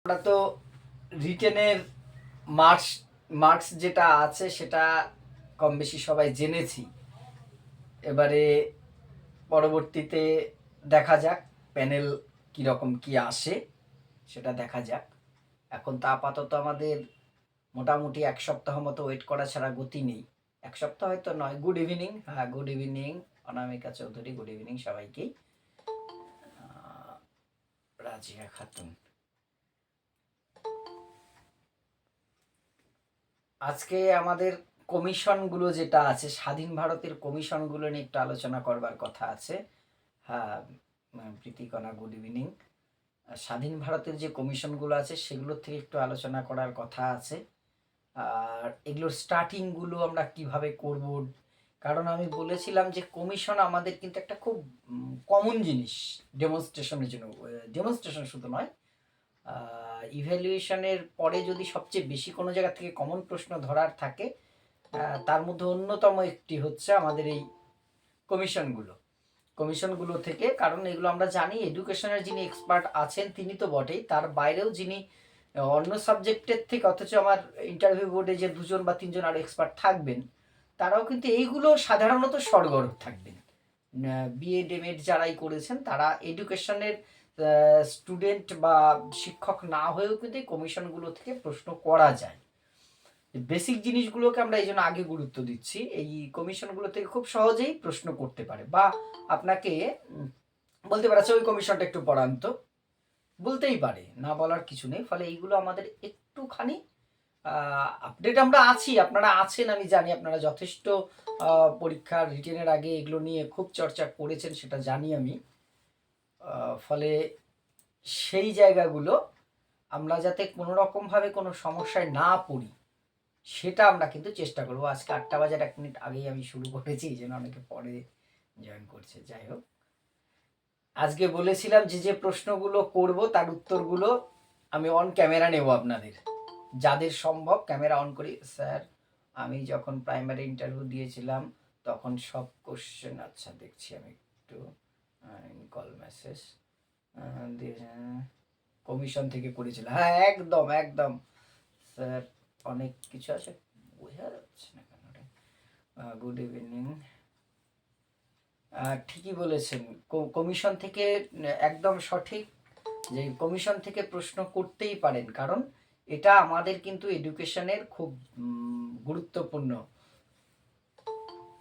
আমরা তো রিটেনের marks marks যেটা আছে সেটা কম বেশি সবাই জেনেছি। এবারে পরবর্তীতে দেখা যাক প্যানেল কীরকম কি আসে, সেটা দেখা যাক। এখন তো আপাতত আমাদের মোটামুটি এক সপ্তাহ মতো ওয়েট করা ছাড়া গতি নেই। এক সপ্তাহ হয়তো নয়। Good evening. হ্যাঁ, গুড ইভিনিং অনামিকা চৌধুরী, গুড ইভিনিং সবাইকেই। রাজিয়া খাতুন, আজকে আমাদের কমিশনগুলো যেটা আছে, স্বাধীন ভারতের কমিশনগুলো নিয়ে একটু আলোচনা করবার কথা আছে। হ্যাঁ, প্রীতিকণা গুড ইভিনিং। স্বাধীন ভারতের যে কমিশনগুলো আছে সেগুলোর থেকে একটু আলোচনা করার কথা আছে। আর এগুলোর স্টার্টিংগুলো আমরা কিভাবে করব, কারণ আমি বলেছিলাম যে কমিশন আমাদের কিন্তু একটা খুব কমন জিনিস ডেমনস্ট্রেশনের জন্য। ডেমনস্ট্রেশন শুধু নয়, ইভ্যালুয়েশনের পরে যদি সবচেয়ে বেশি কোনো জায়গা থেকে কমন প্রশ্ন ধরার থাকে, তার মধ্যে অন্যতম একটি হচ্ছে আমাদের এই কমিশনগুলো থেকে। কারণ এগুলো আমরা জানি এডুকেশনের যিনি এক্সপার্ট আছেন তিনি তো বটেই, তার বাইরেও যিনি অন্য সাবজেক্টের থেকে, অথচ আমার ইন্টারভিউ বোর্ডে যে 2জন বা 3জন আরও এক্সপার্ট থাকবেন, তারাও কিন্তু এইগুলো সাধারণত সরগরম থাকবেন। বিএড এমএড যারাই করেছেন তারা এডুকেশনের স্টুডেন্ট বা শিক্ষক না হয়েও কিন্তু এই কমিশনগুলো থেকে প্রশ্ন করা যায়। বেসিক জিনিসগুলোকে আমরা এই জন্য আগে গুরুত্ব দিচ্ছি। এই কমিশনগুলো থেকে খুব সহজেই প্রশ্ন করতে পারে, বা আপনাকে বলতে পারে আচ্ছা ওই কমিশনটা একটু পড়ান তো, বলতেই পারে, না বলার কিছু নেই। ফলে এইগুলো আমাদের একটুখানি আপডেট আমরা আছি, আপনারা আছেন আমি জানি, আপনারা যথেষ্ট পরীক্ষার রিটেনের আগে এগুলো নিয়ে খুব চর্চা করেছেন সেটা জানি আমি। ফলে সেই জায়গাগুলো আমরা যাতে কোনো রকমভাবে কোনো সমস্যায় না পড়ি সেটা আমরা কিন্তু চেষ্টা করবো। আজকে 8টা বাজার 1 মিনিট আগেই আমি শুরু করেছি, এই জন্য অনেকে পরে জয়েন করছে। যাই হোক, আজকে বলেছিলাম যে যে প্রশ্নগুলো করব তার উত্তরগুলো আমি অন ক্যামেরা নেব আপনাদের, যাদের সম্ভব ক্যামেরা অন করি। স্যার, আমি যখন প্রাইমারি ইন্টারভিউ দিয়েছিলাম তখন সব কোশ্চেন, আচ্ছা দেখছি আমি একটু কল মেসেজ কমিশন থেকে করেছিল। হ্যাঁ, একদম একদম স্যার, অনেক কিছু আছে, বোঝা যাচ্ছে না কেন। Good evening. ঠিকই বলেছেন, কমিশন থেকে একদম সঠিক, যে কমিশন থেকে প্রশ্ন করতেই পারেন, কারণ এটা আমাদের কিন্তু এডুকেশনের খুব গুরুত্বপূর্ণ।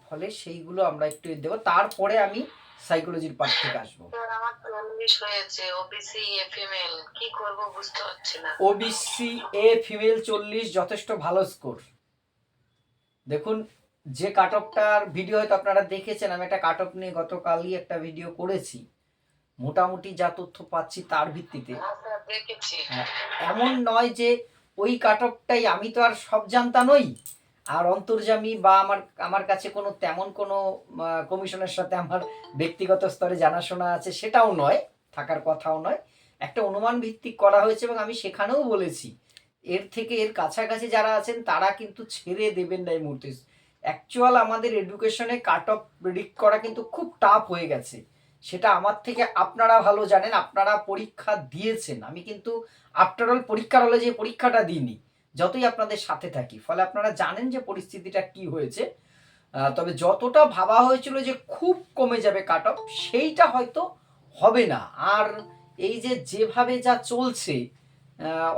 ফলে সেইগুলো আমরা একটু দেব, তারপরে আমি সাইকোলজির পার্ট থেকে আসবো। আমার 40 হয়েছে, ওবিসি এ ফিমেল, কি করব বুঝতে পারছি না। ওবিসি এ ফিমেল 40 যথেষ্ট ভালো স্কোর। দেখুন, যে কাট অফটার ভিডিও হয়তো আপনারা দেখেছেন, আমি একটা কাট অফ নিয়ে গতকালই একটা ভিডিও করেছি। মোটামুটি যা তথ্য পাচ্ছি তার ভিত্তিতে এমন নয় যে ওই কাট অফটাই, আমি তো আর সব জানতা নই, আর অন্তর্যামী বা আমার কাছে কোনো তেমন কোনো কমিশনের সাথে আমার ব্যক্তিগত স্তরে জানাশোনা আছে সেটাও নয়, থাকার কথাও নয়। একটা অনুমান ভিত্তিক করা হয়েছে, এবং আমি সেখানেও বলেছি এর থেকে এর কাছাকাছি যারা আছেন তারা কিন্তু ছেড়ে দেবেন না এই মুহূর্তে। অ্যাকচুয়াল আমাদের এডুকেশনে কাট অফ প্রেডিক্ট করা কিন্তু খুব টাফ হয়ে গেছে, সেটা আমার থেকে আপনারা ভালো জানেন, আপনারা পরীক্ষা দিয়েছেন। আমি কিন্তু আফটারঅল পরীক্ষার হলে যে পরীক্ষাটা দিইনি, যতই আপনাদের সাথে থাকি, ফলে আপনারা জানেন যে পরিস্থিতিটা কি হয়েছে। তবে যতটা ভাবা হয়েছিল যে খুব কমে যাবে কাট অফ, সেইটা হয়তো হবে না। আর এই যে যেভাবে যা চলছে,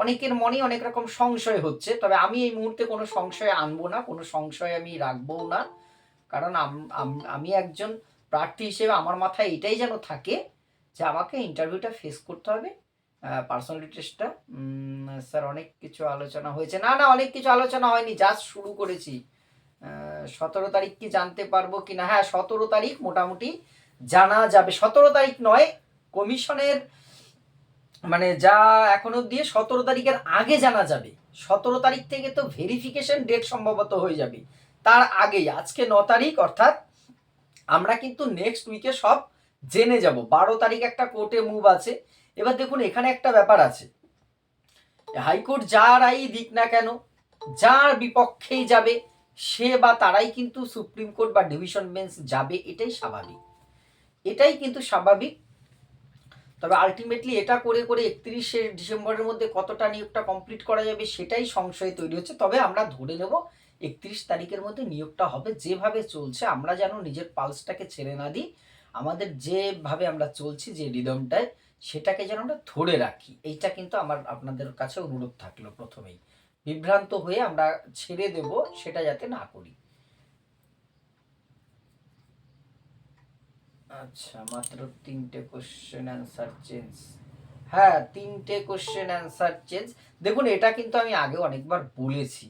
অনেকের মনে অনেক রকম সংশয় হচ্ছে, তবে আমি এই মুহূর্তে কোনো সংশয় আনবো না, কোনো সংশয় আমি রাখবও না। কারণ আমি একজন প্রার্থী হিসেবে আমার মাথায় এটাই যেন থাকে যে আমাকে ইন্টারভিউটা ফেস করতে হবে। পার্সোনালিটি টেস্টটা, স্যার অনেক কিছু আলোচনা হয়েছে, না অনেক কিছু আলোচনা হয়নি, জাস্ট শুরু করেছি। 17 তারিখ কি জানতে পারবো কি না? হ্যাঁ, 17 তারিখ মোটামুটি জানা যাবে। 17 তারিখ নয়, কমিশনের মানে যা এখন অব্দি 17 তারিখের আগে জানা যাবে। 17 তারিখ থেকে তো ভেরিফিকেশন ডেট সম্ভবত হয়ে যাবে, তার আগেই। আজকে 9 তারিখ, অর্থাৎ আমরা কিন্তু নেক্সট উইকে সব জেনে যাব। 12 তারিখ একটা কোর্টে মুভ আছে। এবার দেখুন, এখানে একটা ব্যাপার আছে, হাইকোর্ট যা রায় দিক না কেন, যার বিপক্ষেই যাবে সে বা তারাই কিন্তু সুপ্রিম কোর্ট বা ডিভিশন বেঞ্চ যাবে, এটাই স্বাভাবিক, এটাই কিন্তু স্বাভাবিক। তবে আলটিমেটলি এটা করে করে 31শে ডিসেম্বরের মধ্যে কতটা নিয়োগটা কমপ্লিট করা যাবে সেটাই সংশয় তৈরি হচ্ছে। তবে আমরা ধরে নেব 31 তারিখের মধ্যে নিয়োগটা হবে। যেভাবে চলছে আমরা যেন নিজের পালসটাকে ছেড়ে না দিই, আমাদের যেভাবে আমরা চলছি যে রিদমটায় সেটাকে যেন আমরা ধরে রাখি, এইটা কিন্তু আমার আপনাদের কাছে অনুরোধ থাকলো প্রথমেই। বিভ্রান্ত হয়ে আমরা ছেড়ে দেব সেটা যাতে না করি। আচ্ছা, মাত্র 3টে কোশ্চেন অ্যান্সার চেঞ্জ। হ্যাঁ, 3টে কোশ্চেন অ্যান্সার চেঞ্জ। দেখুন এটা কিন্তু আমি আগেও অনেকবার বলেছি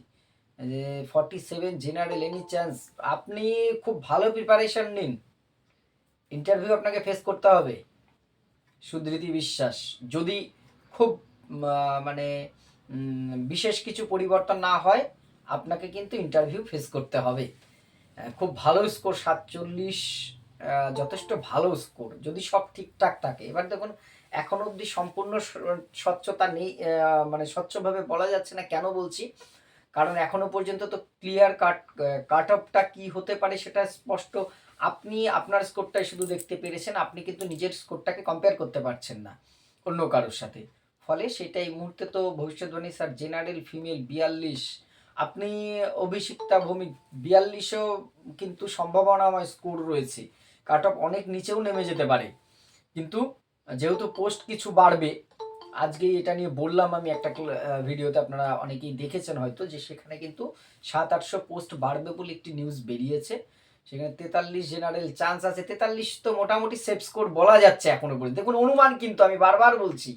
যে 47 জেনারেল এনি চান্স। আপনি খুব ভালো প্রিপারেশন নিন, ইন্টারভিউ আপনাকে ফেস করতে হবে। সুধৃতি বিশ্বাস, যদি খুব মানে বিশেষ কিছু পরিবর্তন না হয় আপনাকে কিন্তু ইন্টারভিউ ফেস করতে হবে। খুব ভালো স্কোর 47, যথেষ্ট ভালো স্কোর যদি সব ঠিকঠাক থাকে। এবার দেখুন এখন অবধি সম্পূর্ণ স্বচ্ছতা নেই, মানে স্বচ্ছভাবে বলা যাচ্ছে না। কেন বলছি, কারণ এখনো পর্যন্ত তো ক্লিয়ার কাট অফটা কি হতে পারে সেটা স্পষ্ট। আপনি আপনার স্কোরটাই শুধু দেখতে পেরেছেন, আপনি কিন্তু নিজের স্কোরটাকে কম্পেয়ার করতে পারছেন না অন্য কারোর সাথে। ফলে সেটা এই মুহূর্তে তো ভবিষ্যৎবাণী স্যার জেনারেল ফিমেল 42, আপনি অভিষিক্তা ভৌমিক 42ও কিন্তু সম্ভাবনাময় স্কোর রয়েছে। কাট অফ অনেক নিচেও নেমে যেতে পারে, কিন্তু যেহেতু পোস্ট কিছু বাড়বে, আজকে এটা নিয়ে বললাম আমি একটা ভিডিওতে, আপনারা অনেকেই দেখেছেন হয়তো, যে সেখানে কিন্তু 700-800 পোস্ট বাড়বে বলে একটি নিউজ বেরিয়েছে। সেখানে 43 জেনারেল চান্স আছে। 43 তো মোটামুটি সেফ স্কোর বলা যাচ্ছে এখনো পর্যন্ত। দেখুন অনুমান, কিন্তু আমি বারবার বলছি,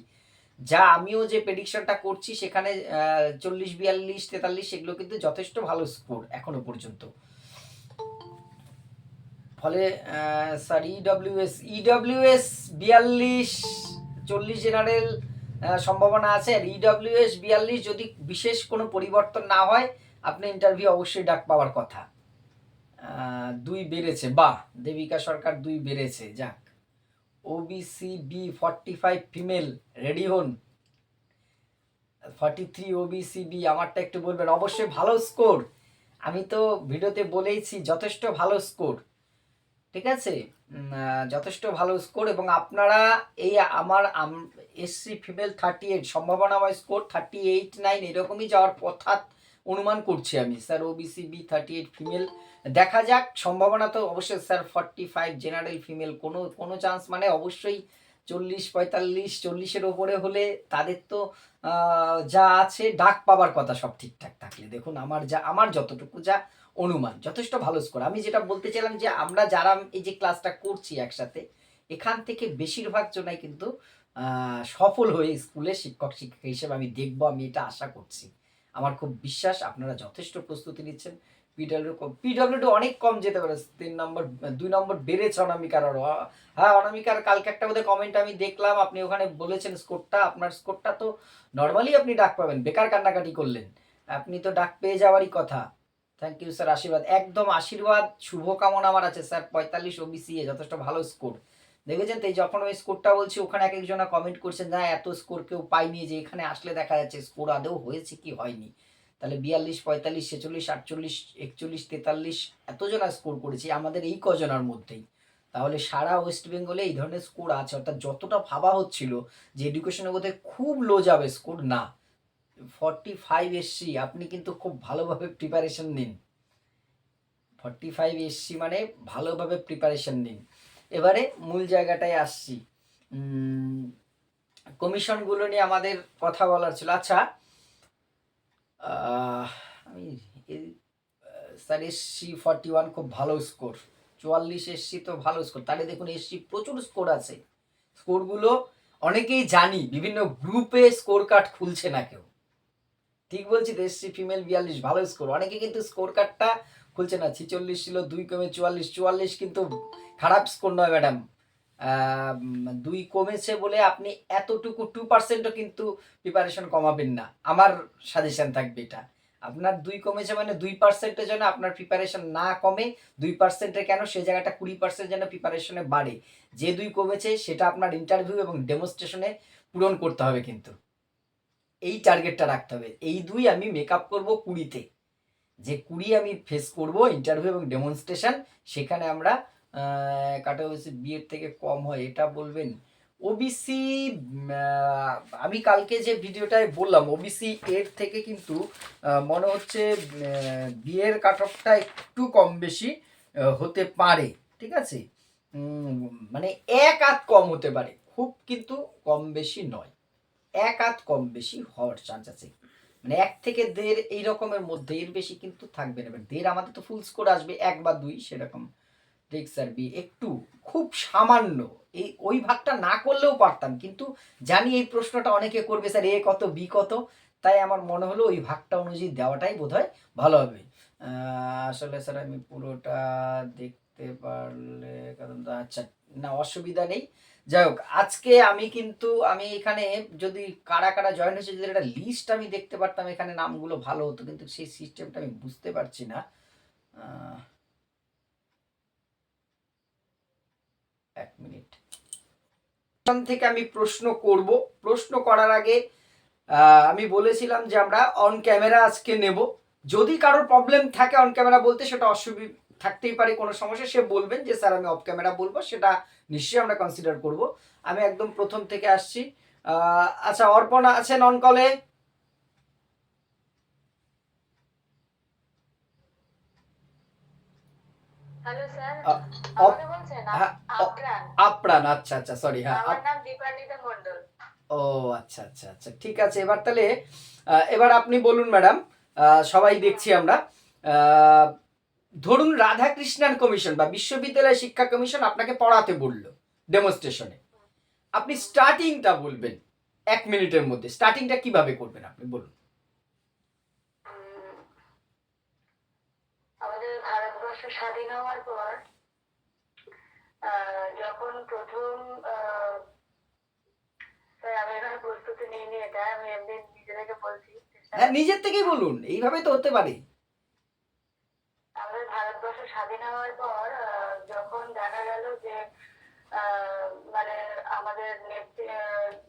যা আমিও যে প্রেডিকশনটা করছি সেখানে 40, 42, 43 এগুলো কিন্তু যথেষ্ট ভালো স্কোর এখনো পর্যন্ত। ফলে স্যার ইডব্লিউএস 42, 40 জেনারেল সম্ভাবনা আছে। আর ইডব্লিউএস 42 যদি বিশেষ কোনো পরিবর্তন না হয় আপনি ইন্টারভিউ অবশ্যই ডাক পাওয়ার কথা। 2 বেড়েছে, বাহ, দেবিকা সরকার 2 বেড়েছে, যাক। ওবিসি বি 45 ফিমেল রেডি হন। 43 ওবিসি বি, আমারটা একটু বলবেন। অবশ্যই ভালো স্কোর, আমি তো ভিডিওতে বলেইছি যথেষ্ট ভালো স্কোর, ঠিক আছে, যথেষ্ট ভালো স্কোর। এবং আপনারা এই আমার এসসি ফিমেল 38 সম্ভাবনাময় স্কোর 38-9 এরকমই যাওয়ার কথা অনুমান করছি আমি স্যার। ওবিসি বি 38 ফিমেল, দেখা যাক। সম্ভাবনা তো অবশ্যই স্যার 45 জেনারেল ফিমেল, কোনো চান্স মানে অবশ্যই 40, 45, 40-এর ওপরে হলে তাদের তো যা আছে ডাক পাবার কথা সব ঠিকঠাক থাকলে। দেখুন আমার যতটুকু যা অনুমান যথেষ্ট ভালো স্কোর। আমি যেটা বলতে চাইলাম যে আমরা যারা এই যে ক্লাসটা করছি একসাথে, এখান থেকে বেশিরভাগ জনাই কিন্তু সফল হয়ে স্কুলে শিক্ষক শিক্ষিকা হিসেবে আমি দেখবো, আমি এটা আশা করছি। আমার খুব বিশ্বাস আপনারা যথেষ্ট প্রস্তুতি নিচ্ছেন। পিডব্লিউডি অনেক কম যেতে পারে, 3 নম্বর 2 নম্বর বেড়েছে অনামিকার আরও। হ্যাঁ, অনামিকার কালকে একটা বোধহয় কমেন্ট আমি দেখলাম, আপনি ওখানে বলেছেন স্কোরটা, আপনার স্কোরটা তো নর্মালি আপনি ডাক পাবেন, বেকার কান্নাকাটি করলেন, আপনি তো ডাক পেয়ে যাওয়ারই কথা। থ্যাংক ইউ স্যার, আশীর্বাদ, একদম আশীর্বাদ, শুভকামনা আমার আছে স্যার। 45 ওবিসি যথেষ্ট ভালো স্কোর। দেখেছেন তো, যখন আমি স্কোরটা বলছি ওখানে এক একজনা কমেন্ট করছেন, না এত স্কোর কেউ পাইনি, যে এখানে আসলে দেখা যাচ্ছে স্কোর আদৌ হয়েছে কি হয়নি। তাহলে 42, 45, 46, 48, 41, 43 এতজনা স্কোর করেছি আমাদের এই কজনার মধ্যেই। তাহলে সারা ওয়েস্ট বেঙ্গলে এই ধরনের স্কোর আছে। অর্থাৎ যতটা ভাবা হচ্ছিল যে এডুকেশনের মধ্যে খুব লো যাবে স্কোর, না, 45 এসসি, আপনি কিন্তু খুব ভালোভাবে প্রিপারেশন নিন। 45 এসসি মানে ভালোভাবে প্রিপারেশন নিন। এবারে মূল জায়গাটায় আসছি, কমিশনগুলো নিয়ে আমাদের কথা বলার ছিল। আচ্ছা, আমি স্যার এসসি 41 খুব ভালো স্কোর, 44 এসসি তো ভালো স্কোর। তাহলে দেখুন এসসি প্রচুর স্কোর আছে। স্কোরগুলো অনেকেই জানি, বিভিন্ন গ্রুপে স্কোর কার্ড খুলছে না কেউ, ঠিক বলছি তো। এসসি ফিমেল 42 ভালো স্কোর, অনেকে কিন্তু স্কোর কার্ডটা খুলছে না। 46 ছিল, 2 কমে 44, 44 কিন্তু খারাপ স্কোর নয় ম্যাডাম। 2 কমেছে বলে আপনি এতটুকু 2%ও কিন্তু প্রিপারেশন কমাবেন না, আমার সাজেশন থাকবে এটা। আপনার 2 কমেছে মানে 2%-এর জন্য আপনার প্রিপারেশন না কমে, 2%-এর কেন, সে জায়গাটা 20% যেন প্রিপারেশনে বাড়ে। যে 2 কমেছে সেটা আপনার ইন্টারভিউ এবং ডেমনস্ট্রেশনে পূরণ করতে হবে, কিন্তু এই টার্গেটটা রাখতে হবে। এই 2 আমি মেকআপ করবো 20-তে, যে 20 আমি ফেস করব ইন্টারভিউ এবং ডেমনস্ট্রেশন, সেখানে আমরা কাটা হয়েছে বিয়ের থেকে কম হয় এটা বলবেন। ওবিসি আমি কালকে যে ভিডিওটায় বললাম ওবিসি এর থেকে কিন্তু মনে হচ্ছে বিয়ের কাট অফটা একটু কম বেশি হতে পারে, ঠিক আছে, মানে এক আধ কম হতে পারে, খুব কিন্তু কম বেশি নয়, এক আধ কম বেশি হওয়ার চান্স আছে, মানে 1 থেকে 1.5 এই রকমের মধ্যে, এর বেশি কিন্তু থাকবে না। 1.5 আমাদের তো ফুল স্কোর আসবে 1 বা 2 সেরকম টেক্স আর বি একটু খুব সামান্য, এই ওই ভাগটা না করলেও পারতাম, কিন্তু জানি এই প্রশ্নটা অনেকে করবে স্যার এ কত বি কত, তাই আমার মনে হলো ওই ভাগটা অনুযায়ী দেওয়াটাই বোধহয় ভালো হবে। আসলে স্যার আমি পুরোটা দেখতে পারলে, কারণ আচ্ছা না অসুবিধা নেই, যাই হোক আজকে আমি এখানে যদি কারা কারা জয়েন হয়েছে যদি একটা লিস্ট আমি দেখতে পারতাম এখানে নামগুলো ভালো হতো, কিন্তু সেই সিস্টেমটা আমি বুঝতে পারছি না। 1 মিনিট থেকে আমি প্রশ্ন করব, প্রশ্ন করার আগে আমি বলেছিলাম যে আমরা অন ক্যামেরা আজকে নেব, যদি কারোর প্রবলেম থাকে অন ক্যামেরা বলতে সেটা অসুবিধা থাকতেই পারে, কোনো সমস্যা সে বলবেন যে স্যার আমি অফ ক্যামেরা বলবো, সেটা নিশ্চয়ই আমরা কনসিডার করব। আমি একদম প্রথম থেকে আসছি। আচ্ছা অর্পণা আছেন অন কলে? হ্যালো স্যার, আমাকে বলছেন? আপ্রাণ, আচ্ছা আচ্ছা সরি, হ্যাঁ আমার নাম দীপান্বিতা মণ্ডল। ও আচ্ছা আচ্ছা আচ্ছা ঠিক আছে, এবার তাহলে এবার আপনি বলুন ম্যাডাম, সবাই দেখছি আমরা, ধরুন রাধাকৃষ্ণান কমিশন বা বিশ্ববিদ্যালয় শিক্ষা কমিশন আপনাকে পড়াতে বললো ডেমনস্ট্রেশনে, আপনি স্টার্টিংটা বলবেন 1 মিনিটের মধ্যে, স্টার্টিংটা কিভাবে করবেন আপনি বলুন। আমাদের ভারতবর্ষ স্বাধীন হওয়ার পর যখন প্রথম আমি এখানে প্রস্তুতি নিইনি, এটা আমি এমনি নিজে থেকে বলছি। হ্যাঁ নিজের থেকেই বলুন, এইভাবে তো হতে পারে। আমাদের ভারতবর্ষ স্বাধীন হওয়ার পর যখন দেখা গেল যে মানে আমাদের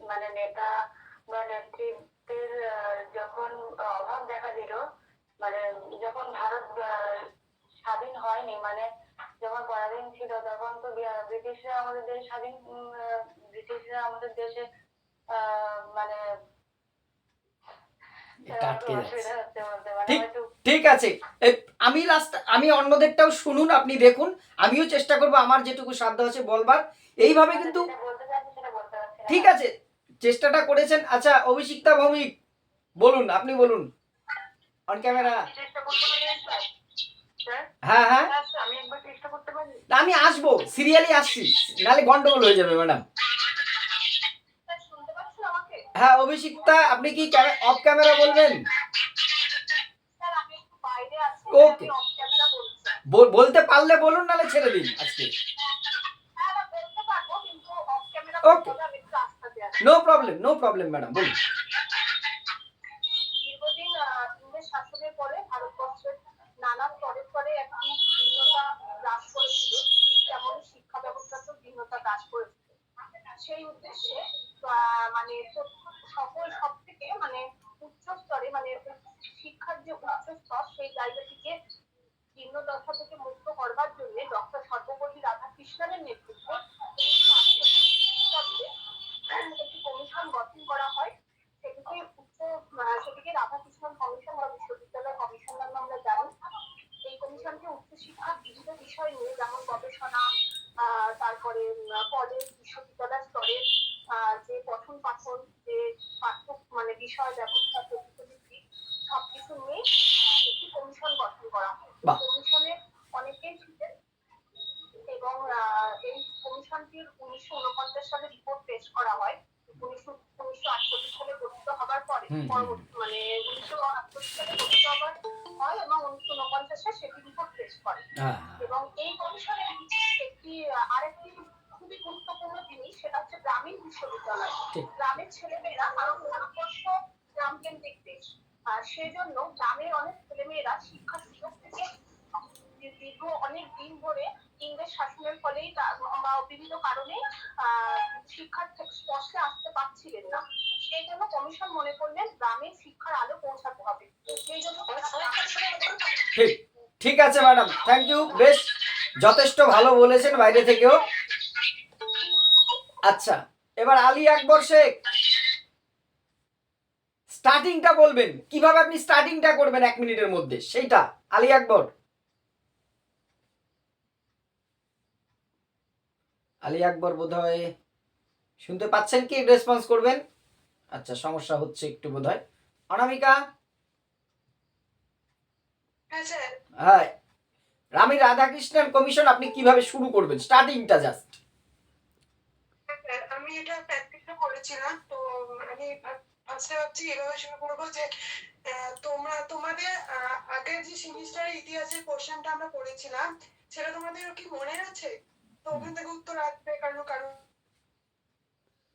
মানে নেতা বা নেতৃত্বের যখন অভাব দেখা দিল, মানে যখন ভারত স্বাধীন হয়নি, মানে যখন পরাধীন ছিল, তখন তো ব্রিটিশরা আমাদের দেশ স্বাধীন, ব্রিটিশরা আমাদের দেশে মানে ঠিক আছে, আমি অন্যদেরটাও শুনুন, আপনি দেখুন, আমিও চেষ্টা করব আমার যেটুকু সাধ্য আছে বলবার, এইভাবে কিন্তু ঠিক আছে চেষ্টাটা করেছেন। আচ্ছা অভিষিক্তা ভৌমিক বলুন, আপনি বলুন অন ক্যামেরা। হ্যাঁ হ্যাঁ আমি আসবো, সিরিয়ালি আসছি, নাহলে গন্ডগোল হয়ে যাবে ম্যাডাম। হ্যাঁ অভিষিক্তা আপনি কি অফ ক্যামেরা বলবেন? ওকে বলতে পারলে বলুন, নাহলে ছেড়ে দিন আজকে। Okay no problem no problem madam বলুন। দীর্ঘদিন ইংরেজ শাসনের পরে ভারতবর্ষের নানা স্তরে স্তরে একটি ভিন্নতা হ্রাস করেছিল, তেমন শিক্ষা ব্যবস্থাতে ভিন্নতা হ্রাস করেছিল। সেই উদ্দেশ্যে মানে সকল সব থেকে মানে উচ্চ স্তরে, মানে শিক্ষার যে উচ্চ স্তর সেই জায়গাটিকে ভিন্ন দশা থেকে মুক্ত করবার জন্য ডক্টর সর্বপল্লী রাধাকৃষ্ণনের নেতৃত্বে একটি কমিশন গঠন করা হয়। সেটিকে রাধাকৃষ্ণন কমিশন বা বিশ্ববিদ্যালয় কমিশন নামে আমরা জানি। এই কমিশনকে উচ্চশিক্ষার বিভিন্ন বিষয় নিয়ে, যেমন গবেষণা, তারপরে কলেজ বিশ্ববিদ্যালয় স্তরে যে পঠন পাঠন, যে পাঠ্য মানে বিষয় ব্যবস্থা, প্রতিনিধি সবকিছু নিয়ে একটি কমিশন গঠন করা হয়। কমিশনে অনেকেই ছিলেন এবং এই কমিশনটির 1949 সালে রিপোর্ট পেশ করা হয়। 1948 সালে গঠিত হবার পরে মানে 1948 সালে গঠিত হবার হয় এবং 1949 সেটি রিপোর্ট পেশ করে। এবং এই কমিশনের একটি আরেকটি খুবই গুরুত্বপূর্ণ জিনিস, সেটা হচ্ছে গ্রামীণ বিশ্ববিদ্যালয়। গ্রামের ছেলেমেয়েরা, কারণ ভারতবর্ষ গ্রামকেন্দ্রিক দেশ, সেজন্য গ্রামের অনেক ছেলেমেয়েরা শিক্ষার সুযোগ থেকে দীর্ঘ অনেক দিন ধরে ইংরেজ শাসনের ফলেই বিভিন্ন কারণে শিক্ষার স্পর্শে আসতে পারছিলেন না। সেই জন্য কমিশন মনে করলেন গ্রামে শিক্ষার আলো পৌঁছাতে হবে। সেই জন্য ঠিক আছে ম্যাডাম, থ্যাংক ইউ, বেশ যথেষ্ট ভালো বলেছেন বাইরে থেকেও। আচ্ছা এবার আলী আকবর শেখ স্টার্টিংটা বলবেন, কিভাবে আপনি স্টার্টিংটা করবেন 1 মিনিটের মধ্যে, সেইটা। আলী আকবর, আলী আকবর বোধহয় শুনতে পাচ্ছেন কি? রেসপন্স করবেন। আচ্ছা, সমস্যা হচ্ছে একটু বোধহয়। অনামিকা, হ্যাঁ স্যার। হ্যাঁ, রামী রাধাকৃষ্ণন কমিশন আপনি কিভাবে শুরু করবেন, স্টার্টিংটা জাস্ট। আমি এটা প্র্যাকটিসও করেছিলাম, তো আমি ফার্স্টে ভাবছি এভাবে শুরু করবো যে তোমরা তোমাদের আগের যে সেমিস্টারের ইতিহাসের কোশ্চেনটা আমরা পড়েছিলাম, সেটা তোমাদের কি মনে আছে? তো ওখান থেকে উত্তর আসবে কারণ কারণ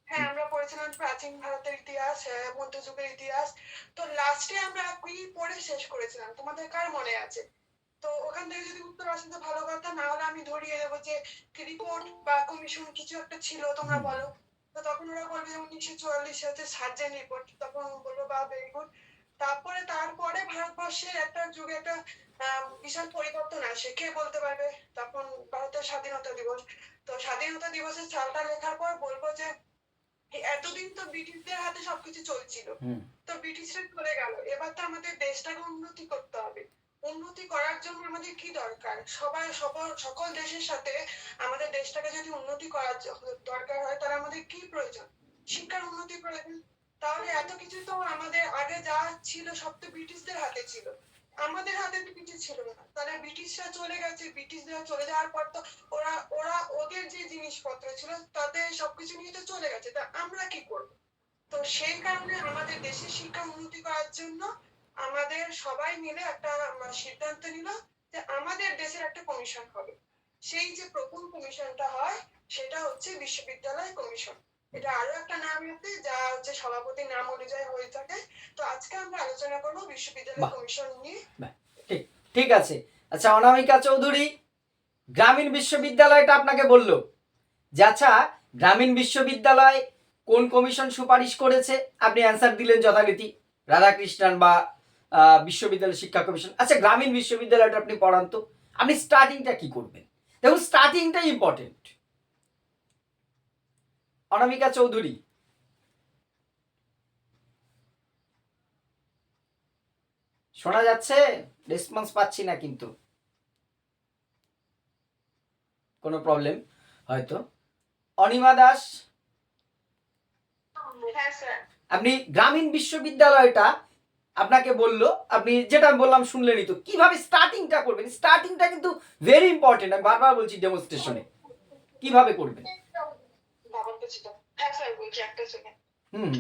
হ্যাঁ, আমরা পড়েছিলাম প্রাচীন ভারতের ইতিহাস, মধ্যযুগের ইতিহাস। তো লাস্টে আমরা কি পড়ে শেষ করেছিলাম তোমাদের কার মনে আছে? তো ওখান থেকে যদি উত্তর আসে তো ভালো কথা, না হলে আমি ধরিয়ে দেবো যে রিপোর্ট বা কমিশন কিছু একটা ছিল, তোমরা বলো। তো তখন ওরা বলবে 1944 হচ্ছে সার্জেন্ট রিপোর্ট, তখন বলবো বা ভেরি গুড। তারপরে ভারতবর্ষের একটা যুগে একটা বিশাল পরিবর্তন আসে, কে বলতে পারবে? তখন ভারতের স্বাধীনতা দিবস। তো স্বাধীনতা দিবসের সালটা লেখার পর বলবো যে এতদিন তো ব্রিটিশদের হাতে সবকিছু চলছিল, তো ব্রিটিশরা চলে গেল, এবার তো আমাদের দেশটাকে উন্নতি করতে হবে। উন্নতি করার জন্য আমাদের কি দরকার? সকল দেশের সাথে আমাদের দেশটাকে যদি উন্নতি করার দরকার হয়, তাহলে আমাদের কি প্রয়োজন? শিক্ষার উন্নতি প্রয়োজন। তাহলে এত কিছু তো আমাদের আগে যা ছিল সব তো ব্রিটিশদের হাতে ছিল, আমাদের হাতে তো কিছু ছিল না। তাহলে ব্রিটিশরা চলে গেছে, ব্রিটিশরা চলে যাওয়ার পর তো ওরা ওরা ওদের যে জিনিসপত্র ছিল তাতে সবকিছু নিয়ে তো চলে গেছে, তা আমরা কি করব? তো সেই কারণে আমাদের দেশের শিক্ষা উন্নতি করার জন্য আমাদের সবাই মিলে একটা সিদ্ধান্ত নিল যে আমাদের দেশের একটা কমিশন হবে। সেই যে প্রথম কমিশনটা হয় সেটা হচ্ছে বিশ্ববিদ্যালয় কমিশন। এটা আরো একটা নাম আছে যা হচ্ছে সভাপতির নাম অনুযায়ী হয়ে থাকে। তো আজকে আমরা আলোচনা করব বিশ্ববিদ্যালয় কমিশন নিয়ে। ঠিক, ঠিক আছে। আচ্ছা, অনামিকা চৌধুরী, গ্রামীণ বিশ্ববিদ্যালয়টা আপনাকে বলল যে আচ্ছা গ্রামীণ বিশ্ববিদ্যালয় কোন কমিশন সুপারিশ করেছে, আপনি অ্যান্সার দিলেন যথারীতি রাধাকৃষ্ণন বা বিশ্ববিদ্যালয় শিক্ষা কমিশন। আচ্ছা, গ্রামীণ বিশ্ববিদ্যালয়টা আপনি পড়ান তো, আপনি স্টার্টিংটা কি করবেন? দেখুন, স্টার্টিংটা ইম্পর্টেন্ট। অনামিকা চৌধুরী, শোনা যাচ্ছে? রেসপন্স পাচ্ছি না কিন্তু, কোনো প্রবলেম হয়তো। অনিমা দাস, আপনি গ্রামীণ বিশ্ববিদ্যালয়টা আপনাকে বললো, আপনি যেটা বললাম শুনলেনই তো, কিভাবে স্টার্টিংটা করবেন? স্টার্টিংটা কিন্তু ভেরি ইম্পর্টেন্ট, আমি বারবার বলছি ডেমনস্ট্রেশনে, কিভাবে করবেন? হুম,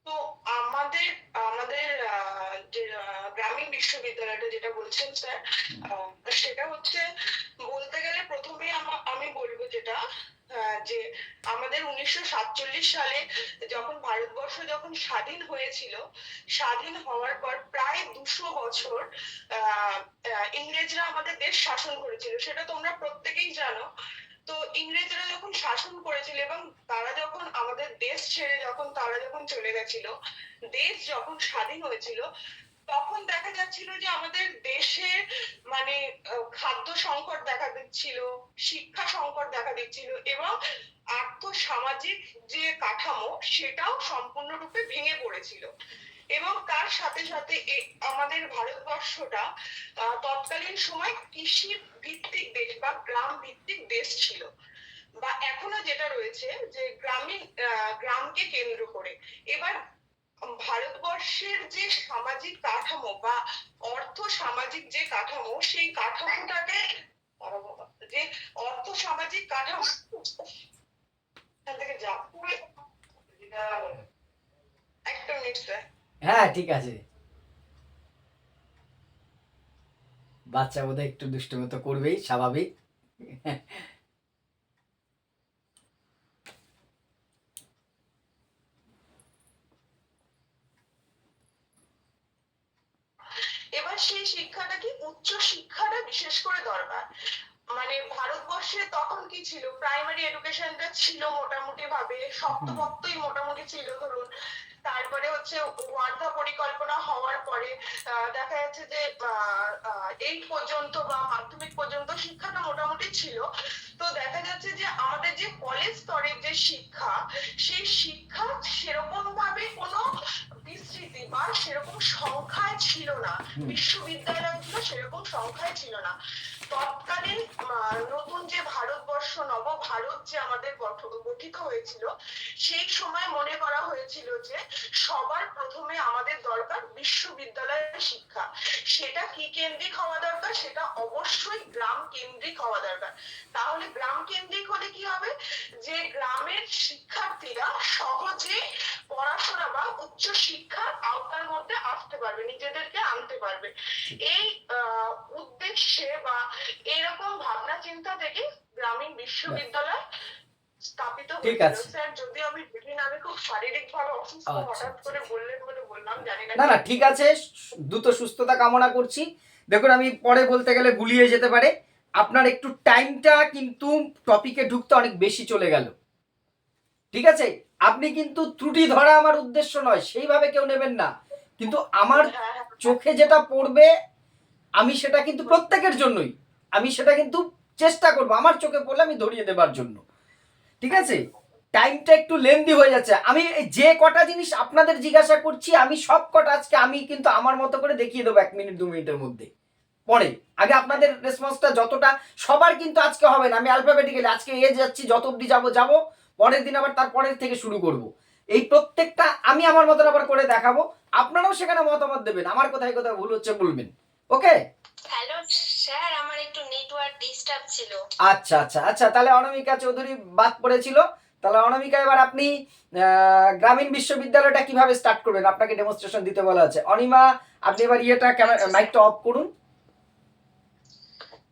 তো আমাদের আমাদের যে গ্রামীণ বিশ্ববিদ্যালয়টা যেটা বলছেন স্যার, সেটা হচ্ছে বলতে গেলে প্রথমে আমি বলবো যেটা যে আমাদের 1947 সালে যখন ভারতবর্ষ যখন স্বাধীন হয়েছিল, স্বাধীন হওয়ার পর প্রায় 200 বছর ইংরেজরা আমাদের দেশ শাসন করেছিল, সেটা তোমরা প্রত্যেকেই জানো। তো ইংরেজরা যখন শাসন করেছিল এবং তারা যখন আমাদের দেশ ছেড়ে তারা যখন চলে গেছিল, দেশ যখন স্বাধীন হয়েছিল, তখন দেখা যাচ্ছিল যে আমাদের দেশে মানে খাদ্য সংকট দেখা দিচ্ছিল, শিক্ষা সংকট দেখা দিচ্ছিল এবং আর্থ সামাজিক যে কাঠামো সেটাও সম্পূর্ণরূপে ভেঙে পড়েছিল। এবং তার সাথে সাথে আমাদের ভারতবর্ষটা তৎকালীন সময় কৃষি ভিত্তিক দেশ বা গ্রাম ভিত্তিক দেশ ছিল, বা এখনো যেটা রয়েছে যে গ্রামকে কেন্দ্র করে। এবার ভারতবর্ষের যে সামাজিক কাঠামো বা অর্থ সামাজিক যে কাঠামো, সেই কাঠামোটাকে যে অর্থ সামাজিক কাঠামো থেকে যা একটা মিনিট স্যার। হ্যাঁ ঠিক আছে, বাচ্চা বোধহয় একটু দুষ্টুমি তো করবেই, স্বাভাবিক। এবার সেই শিক্ষাটা কি, উচ্চ শিক্ষাটা বিশেষ করে দরকার। মানে ভারতবর্ষে তখন কি ছিল, প্রাইমারি এডুকেশনটা ছিল মোটামুটি ভাবে শক্তপোক্তই মোটামুটি ছিল ধরুন। তার তারপরে হচ্ছে ওয়ার্ধা পরিকল্পনা হওয়ার পরে দেখা যাচ্ছে যে 8 পর্যন্ত বা মাধ্যমিক পর্যন্ত শিক্ষাটা মোটামুটি ছিল। তো দেখা যাচ্ছে যে আমাদের যে কলেজ স্তরের যে শিক্ষা, সেই শিক্ষা সেরকম ভাবে কোনো বিস্তৃতি বা সেরকম সংখ্যায় ছিল না, বিশ্ববিদ্যালয়গুলো সেরকম সংখ্যায় ছিল না। তৎকালীন নতুন যে ভারতবর্ষ, নব ভারত যে আমাদের গঠিত হয়েছিল, সেই সময় মনে করা হয়েছিল যে সবার প্রথমে আমাদের দরকার বিশ্ববিদ্যালয়ের শিক্ষা। সেটা কি কেন্দ্রিক হওয়া দরকার? সেটা অবশ্যই গ্রাম কেন্দ্রিক হওয়া দরকার। তাহলে গ্রাম কেন্দ্রিক হলে কি হবে? যে গ্রামের শিক্ষার্থীরা সহজে পড়াশোনা বা উচ্চ শিক্ষার আওতার মধ্যে আসতে পারবে, নিজেদেরকে আনতে পারবে। এই উদ্দেশ্যে বা এরকম ভাবনা চিন্তা থেকে গ্রামীণ বিশ্ববিদ্যালয় স্থাপিত হয়েছিল। স্যার, যদিও আমি খুব শারীরিকভাবে অসুস্থ, হঠাৎ করে বললেন বলে বললাম, জানি না। না ঠিক আছে, দ্রুত সুস্থতা কামনা করছি। দেখুন, আমি পরে বলতে গেলে গুলিয়ে যেতে পারে। আপনার একটু টাইমটা কিন্তু টপিকে ঢুকতে অনেক বেশি চলে গেল, ঠিক আছে? আপনি কিন্তু ত্রুটি ধরা আমার উদ্দেশ্য নয়, সেইভাবে কেউ নেবেন না। কিন্তু আমার চোখে যেটা পড়বে আমি সেটা কিন্তু প্রত্যেকের জন্যই, আমি সেটা কিন্তু চেষ্টা করবো আমার চোখে পড়লে আমি ধরিয়ে দেবার জন্য, ঠিক আছে? টাইমটা একটু লেন্দি হয়ে যাচ্ছে। আমি যে কটা জিনিস আপনাদের জিজ্ঞাসা করছি, আমি সব কটা আজকে আমি কিন্তু আমার মতো করে দেখিয়ে দেবো 1 মিনিট 2 মিনিটের মধ্যে। পরে আগে আপনাদের রেসপন্সটা যতটা, সবার কিন্তু আজকে হবে না। আমি অ্যালফাবেটিক্যালি আজকে যাচ্ছি, যত অবধি যাবো, পরের দিন আবার তারপরের থেকে শুরু করব। এই প্রত্যেকটা আমি আমার মতন আবার করে দেখাবো, আপনারাও সেখানে মতামত দেবেন, আমার কোথায় কোথায় ভুল হচ্ছে বলবেন। ওকে? হ্যালো স্যার, আমার একটু নেটওয়ার্ক ডিস্টার্ব ছিল। আচ্ছা আচ্ছা আচ্ছা, তাহলে অনামিকা চৌধুরী বাদ পড়েছিল। তাহলে অনামিকা, এবার আপনি গ্রামীণ বিশ্ববিদ্যালয়টা কিভাবে স্টার্ট করবেন, আপনাকে ডেমনস্ট্রেশন দিতে বলা আছে। অনিমা, আপনি এবার মাইকটা অফ করুন।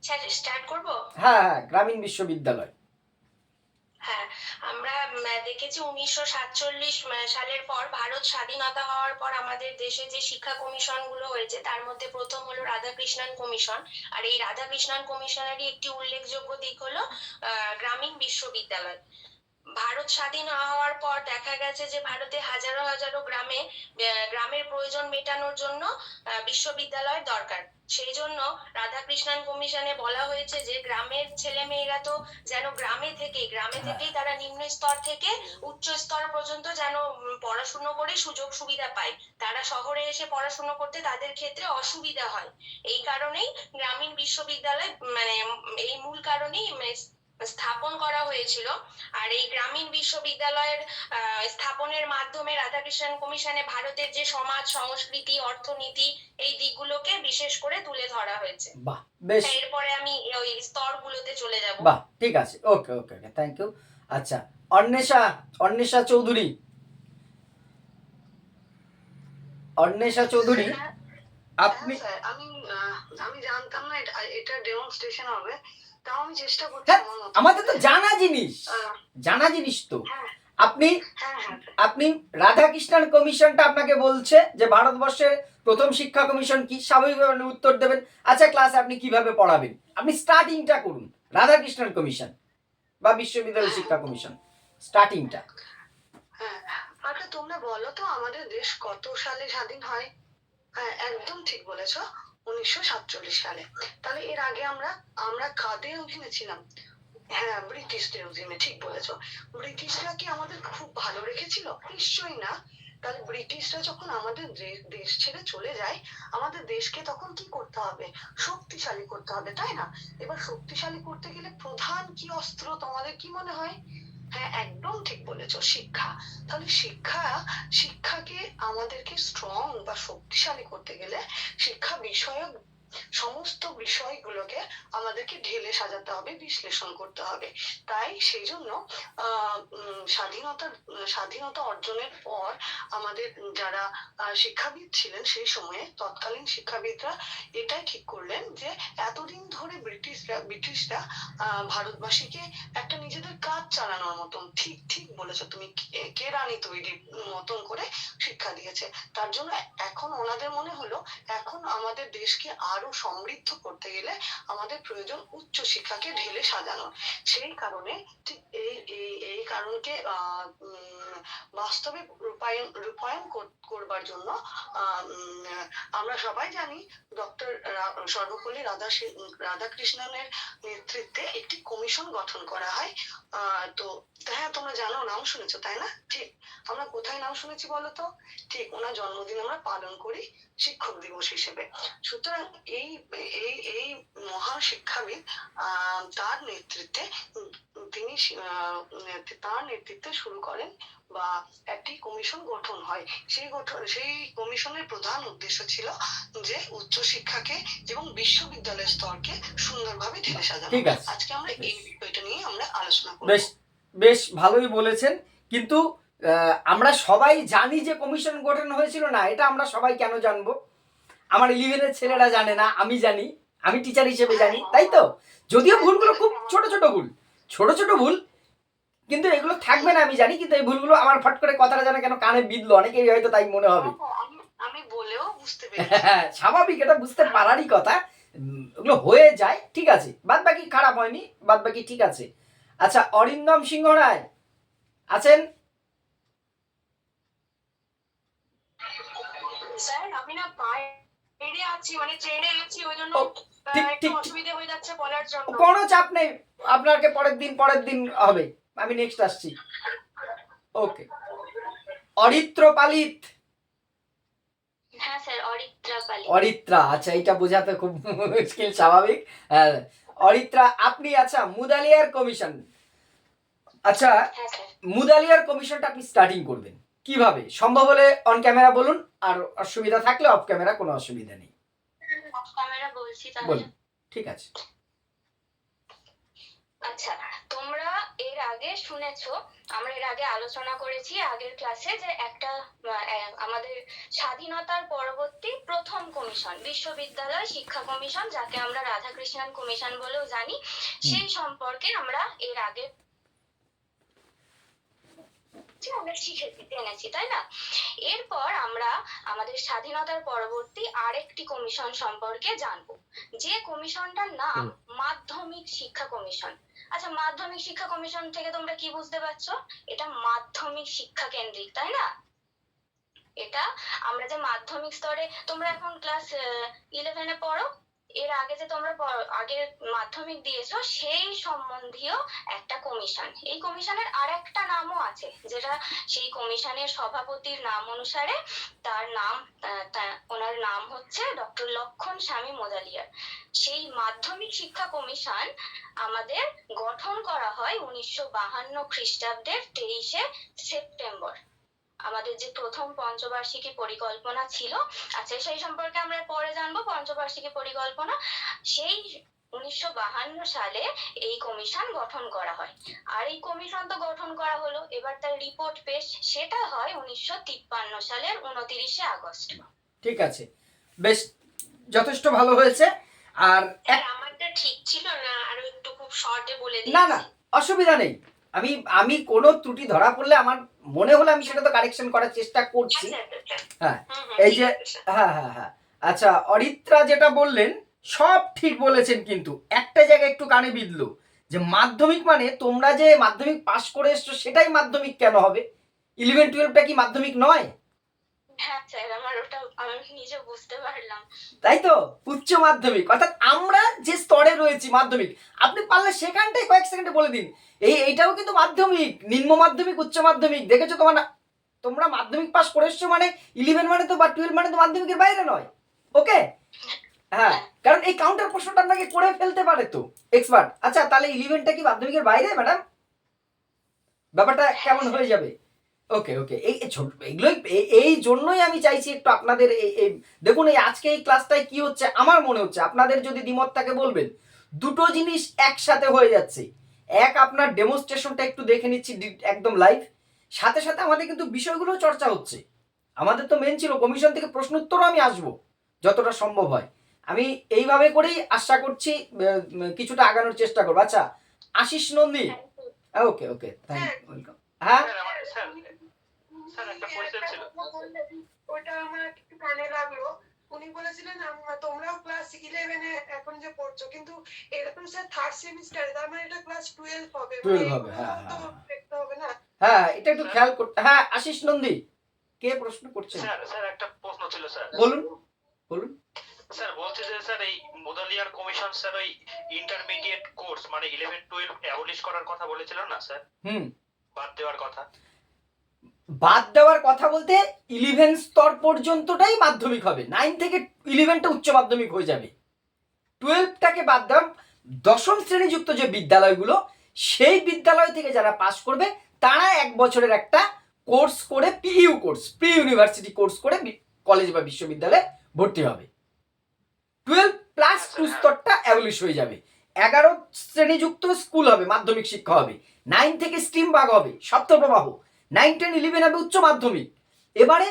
স্যার, স্টার্ট করব? হ্যাঁ হ্যাঁ, গ্রামীণ বিশ্ববিদ্যালয়। হ্যাঁ, আমরা দেখেছি 1947 সালের পর, ভারত স্বাধীনতা হওয়ার পর আমাদের দেশে যে শিক্ষা কমিশন গুলো হয়েছে, তার মধ্যে প্রথম হলো রাধাকৃষ্ণন কমিশন। আর এই রাধাকৃষ্ণন কমিশনেরই একটি উল্লেখযোগ্য দিক হলো গ্রামীণ বিশ্ববিদ্যালয়। ভারত স্বাধীন হওয়ার পর দেখা গেছে যে ভারতে হাজারো হাজারো গ্রামের প্রয়োজন মেটানোর জন্য বিশ্ববিদ্যালয় দরকার। সেই জন্য রাধাকৃষ্ণন কমিশনে বলা হয়েছে যে গ্রামের ছেলে মেয়েরা তো যেন গ্রামে থেকেই তারা নিম্ন স্তর থেকে উচ্চ স্তর পর্যন্ত যেন পড়াশুনো করে সুযোগ সুবিধা পায়। তারা শহরে এসে পড়াশুনো করতে তাদের ক্ষেত্রে অসুবিধা হয়। এই কারণেই গ্রামীণ বিশ্ববিদ্যালয় এই মূল কারণেই স্থাপন করা হয়েছিল। আর এই গ্রামীণ বিশ্ববিদ্যালয়ের স্থাপনের মাধ্যমে রাধাকৃষ্ণন কমিশনে ভারতের যে সমাজ, সংস্কৃতি, অর্থনীতি, এই দিকগুলোকে বিশেষ করে তুলে ধরা হয়েছে। বাহ, বেশ। এরপরে আমি ওই স্তরগুলোতে চলে যাব। বাহ, ঠিক আছে, ওকে ওকে ওকে, থ্যাংক ইউ। আচ্ছা, অন্বেষা চৌধুরী, আপনি। আমি জানতাম না এটা ডেমনস্ট্রেশন হবে, তাও আমি চেষ্টা করছি। আমাদের তো জানা জিনিস তো। আপনি রাধাকৃষ্ণন কমিশনটা আপনাকে বলছে যে ভারতবর্ষের প্রথম শিক্ষা কমিশন কি, স্বাভাবিকভাবে উত্তর দেবেন আচ্ছা ক্লাসে আপনি কিভাবে পড়াবেন। আপনি স্টার্টিংটা করুন, রাধাকৃষ্ণন কমিশন বা বিশ্ববিদ্যালয় শিক্ষা কমিশন, স্টার্টিংটা। আচ্ছা, তোমরা বলো তো আমাদের দেশ কত সালে স্বাধীন হয়? হ্যাঁ, একদম ঠিক বলেছ, 1947 সালে। তাহলে এর আগে আমরা কাদের অধীনে ছিলাম? হ্যাঁ, ব্রিটিশদের অধীনে, ঠিক বলেছো। ব্রিটিশরা কি আমাদের খুব ভালো রেখেছিল? নিশ্চয়ই না। তাহলে ব্রিটিশরা যখন আমাদের দেশ ছেড়ে চলে যায়, আমাদের দেশকে তখন কি করতে হবে? শক্তিশালী করতে হবে, তাই না? এবার শক্তিশালী করতে গেলে প্রধান কি অস্ত্র তোমাদের কি মনে হয়? হ্যাঁ, একদম ঠিক বলেছো, শিক্ষা। তাহলে শিক্ষাকে আমাদেরকে স্ট্রং বা শক্তিশালী করতে গেলে শিক্ষা বিষয়ক সমস্ত বিষয়গুলোকে আমাদেরকে ঢেলে সাজাতে হবে, বিশ্লেষণ করতে হবে। তাই সেই জন্য স্বাধীনতা অর্জনের পর আমাদের যারা শিক্ষাবিদ ছিলেন সেই সময়ে, তৎকালীন শিক্ষাবিদরা এটাই ঠিক করলেন যে এতদিন ধরে ব্রিটিশরা ভারতবাসীকে একটা নিজেদের কাজ চালানোর মতন, ঠিক বলেছো তুমি, কেরানি তৈরির মতন করে শিক্ষা দিয়েছে। তার জন্য এখন ওনাদের মনে হলো এখন আমাদের দেশকে আরো সমৃদ্ধ করতে গেলে আমাদের প্রয়োজন উচ্চ শিক্ষাকে ঢেলে সাজানো। সেই কারণে ঠিক এই কারণকে বাস্তবে রূপায়ণ করবার জন্য আমরা সবাই জানি ডক্টর সর্বপল্লী রাধাকৃষ্ণনের নেতৃত্বে একটি কমিশন গঠন করা হয়। তো হ্যাঁ, তোমরা জানো, নাম শুনেছো তাই না? ঠিক, আমরা কোথায় নাম শুনেছি বলো তো? ঠিক, ওনার জন্মদিন আমরা পালন করি শিক্ষক দিবস হিসেবে। সুতরাং এই এই এই মহান শিক্ষাবিদ তার নেতৃত্বে তিনি তার নেতৃত্বে শুরু করেন বা একটি কমিশন গঠন হয়। সেই কমিশনের প্রধান উদ্দেশ্য ছিল যে উচ্চশিক্ষাকে এবং বিশ্ববিদ্যালয় স্তরকে সুন্দরভাবে ঢেলে সাজানো। ঠিক আছে, আজকে আমরা এই বিষয়টা নিয়ে আমরা আলোচনা করব। বেশ ভালোই বলেছেন, কিন্তু আমরা সবাই জানি যে কমিশন গঠন হয়েছিল না, এটা আমরা সবাই কেন জানবো? আমার 11-এর ছেলেরা জানে না, আমি জানি, আমি টিচার হিসেবে জানি, তাই তো? যদিও ভুলগুলো খুব ছোট ছোট ভুল, কিন্তু এগুলো থাকবে না আমি জানি, কিন্তু এই ভুলগুলো আমার ফট করে কথাটা যেন কেন কানে বিঁধলো, অনেকেই হয়তো তাই মনে হবে। আমি বলেও বুঝতে পেরেছি। স্বাভাবিক, এটা বুঝতে পারারই কথা, ওগুলো হয়ে যায়, ঠিক আছে, বাদ বাকি খারাপ হয়নি, বাদ বাকি ঠিক আছে। আচ্ছা, অরিন্দম সিংহ রায় আছেন? স্যার আমি না বাইরে আছি, মানে ট্রেনে আছি, ওই জন্য একটু অসুবিধা হয়ে যাচ্ছে বলার জন্য। কোনো চাপ নেই, আপনাকে পরের দিন হবে, আমি নেক্সট আসছি। ওকে, অরিত্র পালিত। হ্যাঁ স্যার, অরিত্রা পালিত। অরিত্রা, আচ্ছা, এটা বোঝাতে খুব মুশকিল, স্বাভাবিক। অরিত্রা, আপনি আচ্ছা মুদালিয়ার কমিশন, আচ্ছা মুদালিয়ার কমিশনটা আপনি স্টার্টিং করবেন কিভাবে? সম্ভব হলে অন ক্যামেরা বলুন, আর অসুবিধা থাকলে অফ ক্যামেরা, কোনো অসুবিধা নেই। অফ ক্যামেরা বলছি তাহলে। বলুন, ঠিক আছে। আচ্ছা, তোমরা এর আগে শুনেছো, আমরা এর আগে আলোচনা করেছি আগের ক্লাসে, যে একটা আমাদের স্বাধীনতার পরবর্তী প্রথম কমিশন, বিশ্ববিদ্যালয় শিক্ষা কমিশন, যাকে আমরা রাধাকৃষ্ণন কমিশন বলেও জানি, সেই সম্পর্কে আমরা এর আগে আমরা শিখেছি, জেনেছি, তাই না? এরপর আমরা আমাদের স্বাধীনতার পরবর্তী আরেকটি কমিশন সম্পর্কে জানবো, যে কমিশনটার নাম মাধ্যমিক শিক্ষা কমিশন। আচ্ছা, মাধ্যমিক শিক্ষা কমিশন থেকে তোমরা কি বুঝতে পারছো? এটা মাধ্যমিক শিক্ষা কেন্দ্রিক, তাই না? এটা আমরা যে মাধ্যমিক স্তরে, তোমরা এখন ক্লাস 11-এ পড়ো, এর আগে যে তোমরা আগে মাধ্যমিক দিয়েছো, সেই সম্বন্ধীয় একটা কমিশন। এই কমিশনের আর একটা নামও আছে, যেটা সেই কমিশনের সভাপতির নাম অনুসারে তার নাম, ওনার নাম হচ্ছে ডক্টর লক্ষণ স্বামী মোদালিয়ার। সেই মাধ্যমিক শিক্ষা কমিশন আমাদের গঠন করা হয় 1952 খ্রিস্টাব্দের 23শে সেপ্টেম্বর। আমাদের যে প্রথম পঞ্চবার্ষিকী পরিকল্পনা ছিল, আচ্ছা সেই সম্পর্কে আমরা পরে জানবো, পঞ্চবার্ষিকী পরিকল্পনা, সেই 1952 সালে এই কমিশন গঠন করা হয়। আর এই কমিশন তো গঠন করা হলো, এবার তার রিপোর্ট পেশ, সেটা হয় 1953 সালের 29শে আগস্ট। ঠিক আছে, বেশ, যথেষ্ট ভালো হয়েছে। আর আমারটা ঠিক ছিল না, আরো একটু খুব শর্টে বলে দিই। না অসুবিধা নেই, আমি কোনো ত্রুটি ধরা পড়লে আমার মনে হলে আমি সেটা তো কারেকশন করার চেষ্টা করছি। হ্যাঁ, এই যে হ্যাঁ, আচ্ছা, অরিত্রা যেটা বললেন সব ঠিক বলেছেন, কিন্তু একটা জায়গায় একটু কানে বিঁধলো, যে মাধ্যমিক মানে তোমরা যে মাধ্যমিক পাস করে এসছো সেটাই মাধ্যমিক কেন হবে? 11-12টা কি মাধ্যমিক নয়? হ্যাঁ স্যার, আমার ওটা আমি নিজে বুঝতে পারলাম। তাই তো, উচ্চ মাধ্যমিক, অর্থাৎ আমরা যে স্তরে রয়েছি মাধ্যমিক, আপনি পারলে সেখানটাই কয়েক সেকেন্ডে বলে দিন, এইটাও কিন্তু মাধ্যমিক, নিম্ন মাধ্যমিক, উচ্চ মাধ্যমিক। দেখেছো তোমরা মাধ্যমিক পাস করে এসছো মানে 11 মানে তো বা 12 মানে তো মাধ্যমিকের বাইরে নয়। ওকে, হ্যাঁ, কারণ এই কাউন্টার প্রশ্নটা আপনাকে করে ফেলতে পারে তো এক্সপার্ট। আচ্ছা, তাহলে 11টা কি মাধ্যমিকের বাইরে ম্যাডাম? ব্যাপারটা কেমন হয়ে যাবে? ওকে, এই ছোট এগুলোই, এই জন্যই আমি চাইছি একটু আপনাদের এই দেখুন, এই আজকে এই ক্লাসটায় কি হচ্ছে, আমার মনে হচ্ছে আপনাদের যদি দ্বিমত থাকে বলবেন, দুটো জিনিস একসাথে হয়ে যাচ্ছে। এক, আপনার ডেমনস্ট্রেশনটা একটু দেখে নিচ্ছি একদম লাইভ, সাথে সাথে আমাদের কিন্তু বিষয়গুলো চর্চা হচ্ছে। আমাদের তো মেন ছিল কমিশন থেকে প্রশ্ন উত্তরও আমি আসবো যতটা সম্ভব হয়, আমি এইভাবে করেই আশা করছি কিছুটা আগানোর চেষ্টা করবো। আচ্ছা, আশিস নন্দী, ওকে, থ্যাংক ইউ, ওয়েলকাম। হ্যাঁ স্যার, একটা কোয়েশ্চেন ছিল, ওটা আমার একটু কানে লাগলো। উনি বলেছিলেন তোমরাও ক্লাস 11-এ এখন যে পড়ছো, কিন্তু এরকম স্যার থার্ড সেমিস্টারে, তার মানে এটা ক্লাস 12 হবে। 12 হবে, দেখতে হবে না? হ্যাঁ, এটা একটু খেয়াল করতে। হ্যাঁ, আশিস নন্দী, কে প্রশ্ন করছেন? স্যার স্যার একটা প্রশ্ন ছিল স্যার। বলুন বলুন। স্যার বলছি যে স্যার এই মুদালিয়ার কমিশন স্যার ওই ইন্টারমিডিয়েট কোর্স মানে 11-12 অ্যাবলিশ করার কথা বলেছিল না স্যার, বাদ দেওয়ার কথা? বাদ দেওয়ার কথা বলতে 11 স্তর পর্যন্তটাই মাধ্যমিক হবে, 9 থেকে 11টা উচ্চ মাধ্যমিক হয়ে যাবে। 12টাকে বাদ দেওয়া, দশম শ্রেণীযুক্ত যে বিদ্যালয়গুলো, সেই বিদ্যালয় থেকে যারা পাস করবে তারা 1 বছরের একটা কোর্স করে, PU course, pre university course করে কলেজ বা বিশ্ববিদ্যালয়ে ভর্তি হবে। 12+2 স্তরটা অ্যাবলিশ হয়ে যাবে। 11 শ্রেণীযুক্ত স্কুল হবে, মাধ্যমিক শিক্ষা হবে। 9 থেকে স্ট্রিম ভাগ হবে, সপ্তপ্রবাহ। 9, 10, 11 হবে উচ্চ মাধ্যমিক। এবারে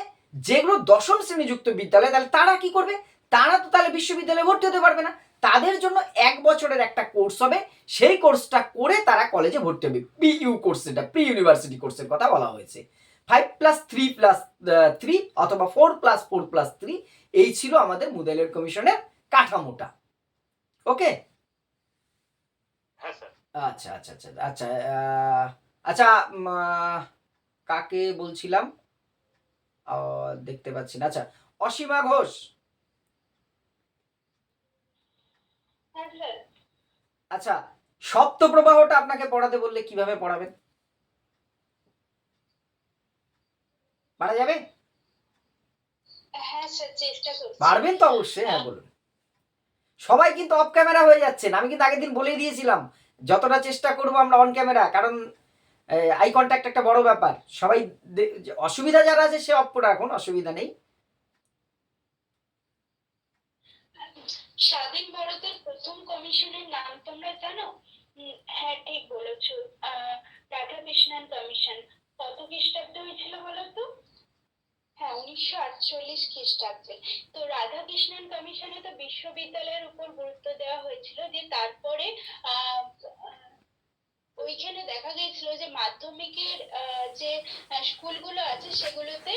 যেগুলো দশম শ্রেণীযুক্ত বিদ্যালয়, তাহলে তারা কি করবে? তারা তো তাহলে বিশ্ববিদ্যালয়ে ভর্তি হতে পারবে না। তাদের জন্য 1 বছরের একটা কোর্স হবে, সেই কোর্সটা করে তারা কলেজে ভর্তি হবে। পিইউ কোর্স, এটা প্রি ইউনিভার্সিটি কোর্সের কথা বলা হয়েছে। 5+3+3 অথবা 4+4+3, এই ছিল আমাদের মুদালিয়ার কমিশনের কাঠামোটা। ওকে? হ্যাঁ স্যার। আচ্ছা আচ্ছা আচ্ছা আচ্ছা আচ্ছা, কাকে বলছিলাম দেখতে পাচ্ছি না। আচ্ছা, অসীমা ঘোষ। আচ্ছা, সপ্তপ্রবাহটা আপনাকে পড়াতে বললে কিভাবে পড়াবেন? পারা যাবে? হ্যাঁ স্যার, চেষ্টা করছি। পারবেন তো অবশ্যই, হ্যাঁ বলুন। সবাই কিন্তু অফ ক্যামেরা হয়ে যাচ্ছেন, আমি কিন্তু আগের দিন বলেই দিয়েছিলাম যতটা চেষ্টা করব আমরা অন ক্যামেরা, কারণ আই কন্ট্যাক্ট একটা বড় ব্যাপার। সবাই অসুবিধা যারা আছে সে অফ করে রাখুন, অসুবিধা নেই। স্বাধীন ভারতের প্রথম কমিশনের নাম তোমরা জানো? হ্যাঁ ঠিক বলেছো, রাধাকৃষ্ণন কমিশন। কত খ্রিস্টাব্দে হয়েছিল বলো তো? হ্যাঁ, 1948 খ্রিস্টাব্দে। তো রাধাকৃষ্ণন কমিশনে তো বিশ্ববিদ্যালয়ের উপর গুরুত্ব দেওয়া হয়েছিল, যে তারপরে ওইখানে দেখা গেছিল যে মাধ্যমিকের যে স্কুলগুলো আছে সেগুলোতে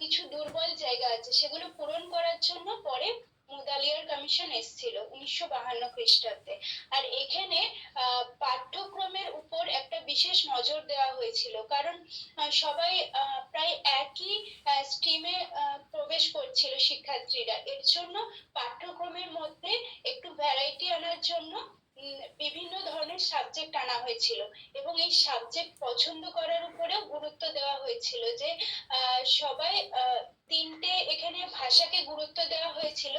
কিছু দুর্বল জায়গা আছে, সেগুলো পূরণ করার জন্য পরে মুদালিয়ার কমিশন এসেছিল 1952 খ্রিস্টাব্দে। আর এখানে পাঠ্যক্রমের উপর একটা বিশেষ নজর দেওয়া হয়েছিল, কারণ সবাই প্রায় একই স্ট্রিমে প্রবেশ করছিল শিক্ষার্থীরা। এর জন্য পাঠ্যক্রমের মধ্যে একটু ভ্যারাইটি আনার জন্য বিভিন্ন ধরনের সাবজেক্ট আনা হয়েছিল, এবং এই সাবজেক্ট পছন্দ করার উপরেও গুরুত্ব দেওয়া হয়েছিল, যে সবাই 3টে এখানে ভাষাকে গুরুত্ব দেওয়া হয়েছিল।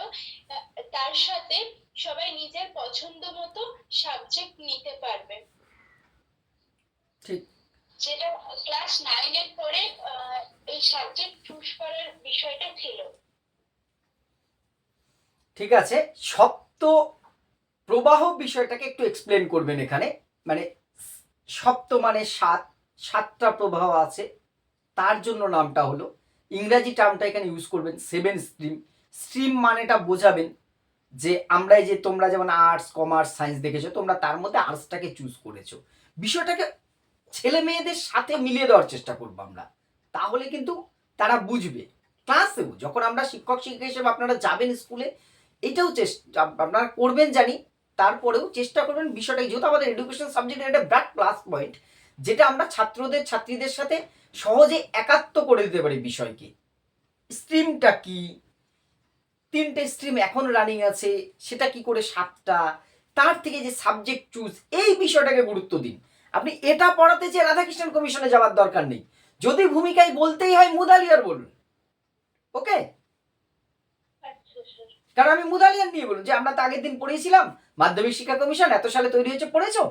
তার সাথে সবাই নিজের পছন্দ মতো সাবজেক্ট নিতে পারবে, ঠিক, যেটা ক্লাস 9 এর পরে এই সাবজেক্ট চুজ করার বিষয়টা ছিল। ঠিক আছে, সপ্ত প্রবাহ বিষয়টাকে একটু এক্সপ্লেন করবেন এখানে। মানে সপ্ত মানে 7টা প্রবাহ আছে, তার জন্য নামটা হলো। ইংরাজি টার্মটা এখানে ইউজ করবেন 7 স্ট্রিম। স্ট্রিম মানেটা বোঝাবেন যে আমরা যে তোমরা যেমন আর্টস, কমার্স, সায়েন্স দেখেছো, তোমরা তার মধ্যে আর্টসটাকে চুজ করেছো। বিষয়টাকে ছেলে মেয়েদের সাথে মিলিয়ে দেওয়ার চেষ্টা করবো আমরা, তাহলে কিন্তু তারা বুঝবে। ক্লাসেও যখন আমরা শিক্ষক শিক্ষিকা হিসেবে আপনারা যাবেন স্কুলে, এটাও চেষ্টা আপনারা করবেন জানি, তারপরেও চেষ্টা করবেন বিষয়টাকে, যেহেতু আমাদের এডুকেশন সাবজেক্টের একটা ব্রাড প্লাস পয়েন্ট, যেটা আমরা ছাত্রীদের সাথে সহজে একাত্ম করে দিতে পারি বিষয়কে। স্ট্রিমটা কি, 3টে স্ট্রিম এখন রানিং আছে, সেটা কি করে 7টা, তার থেকে যে সাবজেক্ট চুজ, এই বিষয়টাকে গুরুত্ব দিন। আপনি এটা পড়াতে চেয়ে রাধাকৃষ্ণন কমিশনে যাওয়ার দরকার নেই। যদি ভূমিকায় বলতেই হয় মুদালিয়ার বলুন, ওকে? কারণ আমি মুদালিয়ার নিয়ে বলুন যে আমরা তো আগের দিন পড়েছিলাম মাধ্যমিক শিক্ষা কমিশন এত সালে তৈরি হয়েছে, পড়েছো,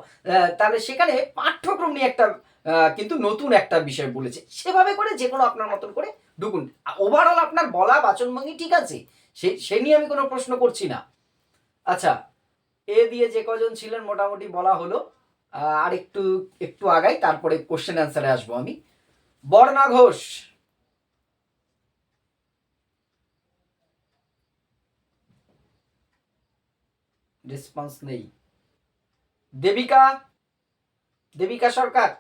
তাহলে সেখানে পাঠ্যক্রম নিয়ে একটা কিন্তু নতুন একটা বিষয় বলেছে, সেভাবে করে যে কোনো আপনার মতন করে ঢুকুন। ওভারঅল আপনার বলা বাচনভঙ্গি ঠিক আছে, সে নিয়ে আমি কোনো প্রশ্ন করছি না। আচ্ছা, এ দিয়ে যে কজন ছিলেন মোটামুটি বলা হলো। আর একটু আগাই, তারপরে কোশ্চেন অ্যান্সারে আসবো আমি। বর্ণা ঘোষ, রেসপন্স নেই। দেবিকা সরকার,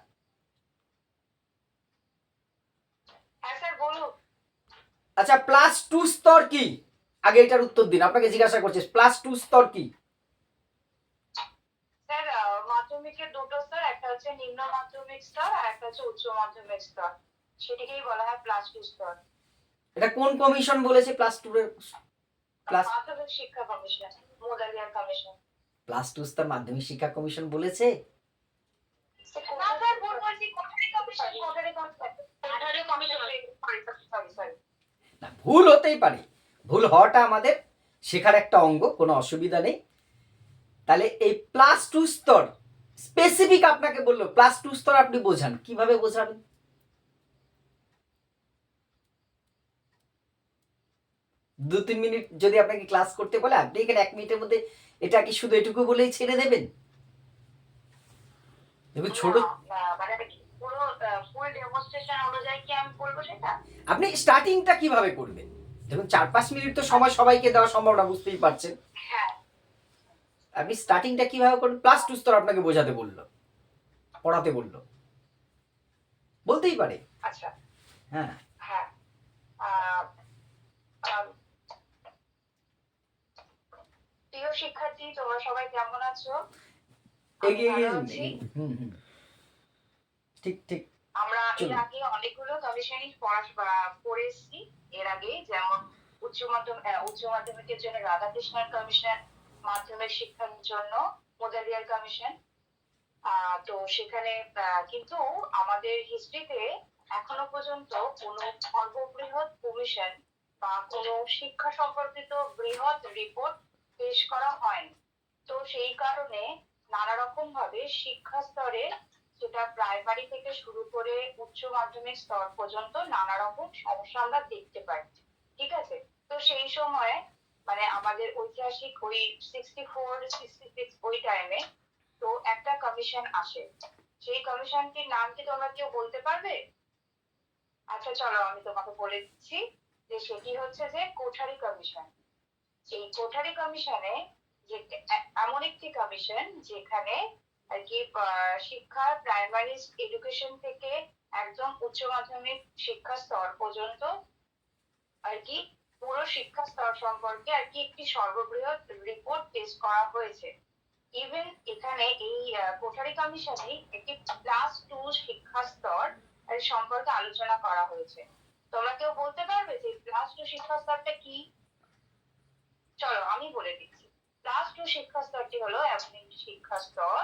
হ্যাঁ স্যার বলুন। আচ্ছা, +2 স্তর কি? আগে এটার উত্তর দিন, আপনাকে জিজ্ঞাসা করছি +2 স্তর কি? স্যার মাধ্যমিকের দুটো স্তর, একটা হচ্ছে নিম্ন মাধ্যমিক স্তর আর একটা হচ্ছে উচ্চ মাধ্যমিক স্তর। সেটাকেই বলা হয় প্লাস টু স্তর। এটা কোন কমিশন বলেছে প্লাস টু এর প্লাস মাধ্যমিক শিক্ষা commission, Mudaliar commission. Plus two স্তর মাধ্যমিক শিক্ষা কমিশন বলেছে? না স্যার, ভুল বলছি, Kothari commission, Kothari commission, sorry. না, ভুল হতেই পারে, ভুল হওয়াটা আমাদের শেখার একটা অঙ্গ, কোনো অসুবিধা নেই। তাহলে এই প্লাস টু স্তর স্পেসিফিক আপনাকে বললো প্লাস টু স্তর, আপনি বোঝান, কিভাবে বোঝাবেন? দু তিন মিনিট যদি আপনাকে ক্লাস করতে বলে, আপনি এখানে 1 মিনিটের মধ্যে এটা কি শুধু এটুকু বলেই ছেড়ে দেবেন? দেখুন ছোট, মানে পুরো ফুল ডেমনস্ট্রেশন অনুযায়ী কি আমি বলবো সেটা? আপনি স্টার্টিংটা কিভাবে করবেন? দেখুন 4-5 মিনিট তো সময় সবাইকে দেওয়া সম্ভব না, বুঝতেই পারছেন। হ্যাঁ, আপনি স্টার্টিংটা কিভাবে করবেন? প্লাস টু স্তর আপনাকে বোঝাতে বললো, পড়াতে বললো, বলতেই পারে। আচ্ছা, হ্যাঁ, হ্যাঁ। প্রিয় শিক্ষার্থী, তোমরা সবাই কেমন আছো? এগিয়ে ভালো গিয়ে আছি। ঠিক ঠিক। আমরা এর চলুন। আগে অনেকগুলো কমিশনই পড়ে এসেছি এর আগে, যেমন উচ্চ মাধ্যমিকের জন্য রাধাকৃষ্ণন কমিশন, মাধ্যমিক শিক্ষার জন্য মোদালিয়ার কমিশন। তো সেখানে কিন্তু আমাদের হিস্ট্রিতে এখনো পর্যন্ত কোনো সর্ববৃহৎ কমিশন বা কোনো শিক্ষা সম্পর্কিত বৃহৎ রিপোর্ট পেশ করা হয়নি। তো সেই কারণে নানা রকম ভাবে শিক্ষা স্তরে, সেটা প্রাইমারি থেকে শুরু করে উচ্চ মাধ্যমিক স্তর পর্যন্ত নানা রকম সমস্যা আমরা দেখতে পাই। ঠিক আছে, তো সেই সময় মানে আমাদের ঐতিহাসিক ওই 64-66 ওই টাইমে তো একটা কমিশন আসে। সেই কমিশনটির নাম কি তোমরা কেউ বলতে পারবে? আচ্ছা চলো আমি তোমাকে বলে দিচ্ছি যে সেটি হচ্ছে যে কোঠারি কমিশন। এই কোঠারি কমিশনে যে এমন একটি কমিশন যেখানে আর কি শিক্ষা প্রাইমারি এডুকেশন থেকে একদম উচ্চ মাধ্যমিক শিক্ষা স্তর পর্যন্ত আর কি পুরো শিক্ষা স্তর সম্পর্কে আর কি একটি সর্ববৃহৎ রিপোর্ট পেশ করা হয়েছে। ইভেন এখানে এই কোঠারি কমিশনে একটি ক্লাস 2 শিক্ষা স্তর সম্পর্কে আলোচনা করা হয়েছে। তোমরা কেউ বলতে পারবে যে ক্লাস 2 শিক্ষা স্তরটা কি? চলো আমি বলে দিচ্ছি। ক্লাস 2 শিক্ষা স্তরটি হলো এমন একটি শিক্ষা স্তর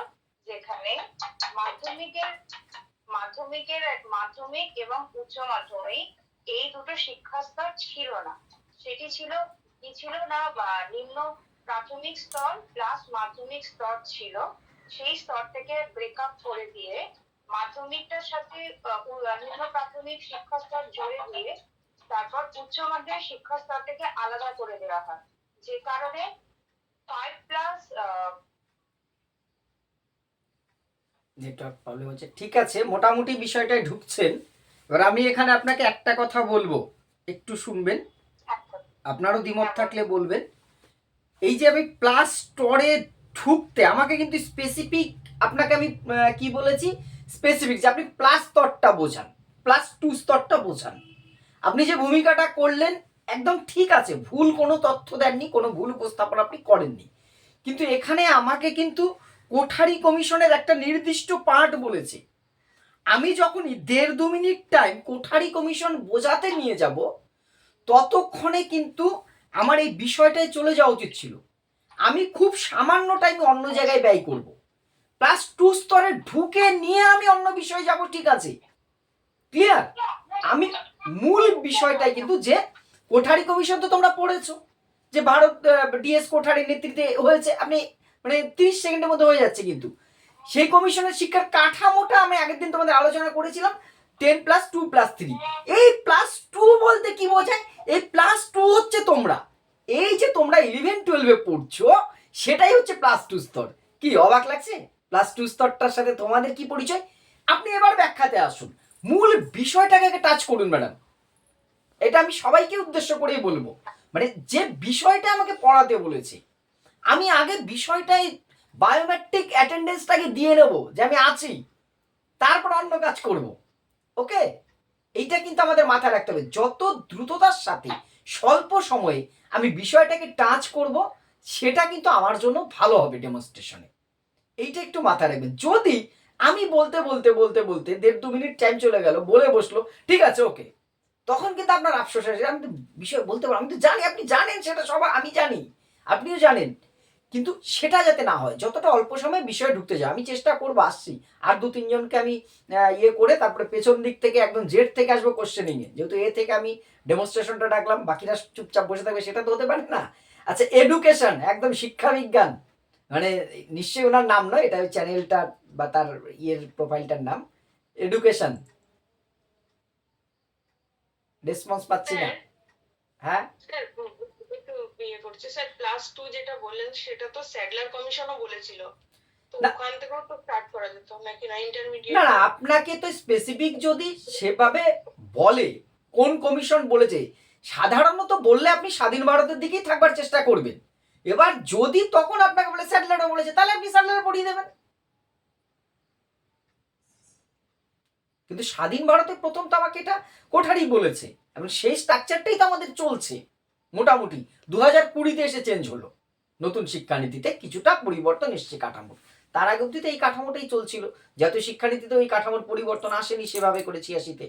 যেখানে মাধ্যমিক এবং উচ্চ মাধ্যমিক এই দুটো শিক্ষা স্তর ছিল না। সেটি ছিল কি ছিল না, বা নিম্ন প্রাথমিক স্তর প্লাস মাধ্যমিক স্তর ছিল। সেই স্তর থেকে ব্রেকআপ করে দিয়ে মাধ্যমিকটার সাথে নিম্ন প্রাথমিক শিক্ষা স্তর জুড়ে দিয়ে তারপর উচ্চ মাধ্যমিক শিক্ষা স্তরটাকে আলাদা করে দেওয়া হয়, যে কারণে 5+ নেটওয়ার্ক প্রবলেম হচ্ছে। ঠিক আছে, মোটামুটি বিষয়টায় ঢুকছেন। এবার আমি এখানে আপনাকে একটা কথা বলবো, একটু শুনবেন, আপনারও দ্বিমত থাকলে বলবেন। এই যে আমি প্লাস স্তরে ঢুকতে আমাকে কিন্তু স্পেসিফিক, আপনাকে আমি কি বলেছি, স্পেসিফিক যে আপনি প্লাস স্তরটা বোঝান, প্লাস টু স্তরটা বোঝান। আপনি যে ভূমিকাটা করলেন একদম ঠিক আছে, ভুল কোনো তথ্য দেননি, কোনো ভুল উপস্থাপন আপনি করেননি, কিন্তু এখানে আমাকে কিন্তু কোঠারি কমিশনের একটা নির্দিষ্ট পার্ট বলেছে। আমি যখনই 1.5-2 মিনিট টাইম কোঠারি কমিশন বোঝাতে নিয়ে যাব, ততক্ষণে কিন্তু আমার এই বিষয়টায় চলে যাওয়া উচিত ছিল। আমি খুব সামান্য টাইম অন্য জায়গায় ব্যয় করব, প্লাস 2 স্তরে ঢুকে নিয়ে আমি অন্য বিষয়ে যাব, ঠিক আছে, ক্লিয়ার? আমি মূল বিষয়টাই কিন্তু যে কোঠারি কমিশন তো তোমরা পড়েছো, যে ভারত ডিএস কোঠারির নেতৃত্বে হয়েছে, আপনি মানে 30 সেকেন্ডের মধ্যে হয়ে যাচ্ছে, কিন্তু সেই কমিশনের শিক্ষার কাঠামোটা আমি আগের দিন তোমাদের আলোচনা করেছিলাম, 10+2+3। এই +2 বলতে কি বোঝায়? এই +2 হচ্ছে তোমরা, এই যে তোমরা 11-12 পড়ছো, সেটাই হচ্ছে +2 স্তর। কি অবাক লাগছে? +2 স্তরটার সাথে তোমাদের কি পরিচয়? আপনি এবার ব্যাখ্যাতে আসুন, মূল বিষয়টাকে টাচ করুন ম্যাডাম। এটা আমি সবাইকে উদ্দেশ্য করেই বলবো, মানে যে বিষয়টা আমাকে পড়াতে বলেছে, আমি আগে বিষয়টাই বায়োমেট্রিক অ্যাটেন্ডেন্সটাকে দিয়ে নেব যে আমি আছি, তারপর অন্য কাজ করব। ওকে, এইটা কিন্তু আমাদের মাথায় রাখতে হবে। যত দ্রুততার সাথে স্বল্প সময়ে আমি বিষয়টাকে টাচ করব, সেটা কিন্তু আমার জন্য ভালো হবে ডেমনস্ট্রেশনে। এইটা একটু মাথায় রাখবেন। যদি আমি বলতে বলতে বলতে বলতে 1.5-2 মিনিট টাইম চলে গেল, বলে বসলো ঠিক আছে ওকে। তখন কিন্তু আপনার আফসোস আছে, আমি তো বিষয় বলতে পারবো, আমি তো জানি, আপনি জানেন সেটা, সবাই আমি জানি, আপনিও জানেন, কিন্তু সেটা যাতে না হয়, যতটা অল্প সময়ে বিষয় ঢুকতে যায়। আমি চেষ্টা করবো, আসছি আর 2-3 জনকে আমি ইয়ে করে তারপরে পেছন দিক থেকে একদম জেড থেকে আসবো কোশ্চেনিং এ, যেহেতু এ থেকে আমি ডেমনস্ট্রেশনটা ডাকলাম, বাকিরা চুপচাপ বসে থাকবে, সেটা তো হতে পারে না। আচ্ছা, এডুকেশন, একদম শিক্ষা বিজ্ঞান, মানে নিশ্চয়ই ওনার নাম নয়, এটা ওই চ্যানেলটা বা তার ইয়ের প্রোফাইলটার নাম এডুকেশন। রেসপন্স পাচ্ছি না। হ্যাঁ স্যার একটু ইয়ে করছে স্যার, ক্লাস 2 যেটা বললেন সেটা তো স্যাডলার কমিশনও বলেছিল, তো না। ওখান থেকেও তো স্টার্ট করা যেত নাকি, না ইন্টারমিডিয়েট? না না, আপনাকে তো স্পেসিফিক যদি সেভাবে বলে কোন কমিশন বলেছে, সাধারণত বললে আপনি স্বাধীন ভারতের দিকেই থাকবার চেষ্টা করবেন। এবার যদি তখন আপনাকে বলে স্যাটেলাইটও বলেছে, তাহলে আপনি স্যাটেলাইট পড়িয়ে দেবেন। কিন্তু স্বাধীন ভারতের প্রথম তো আমাকে এটা কোঠারি বলেছে, এবং সেই স্ট্রাকচারটাই তো আমাদের চলছে মোটামুটি। 2020-তে এসে চেঞ্জ হলো, নতুন শিক্ষানীতিতে কিছুটা পরিবর্তন এসছে কাঠামোর, তার আগে অব্দি তো এই কাঠামোটাই চলছিল। জাতীয় শিক্ষানীতিতে ওই কাঠামোর পরিবর্তন আসেনি সেভাবে করে 86-তে।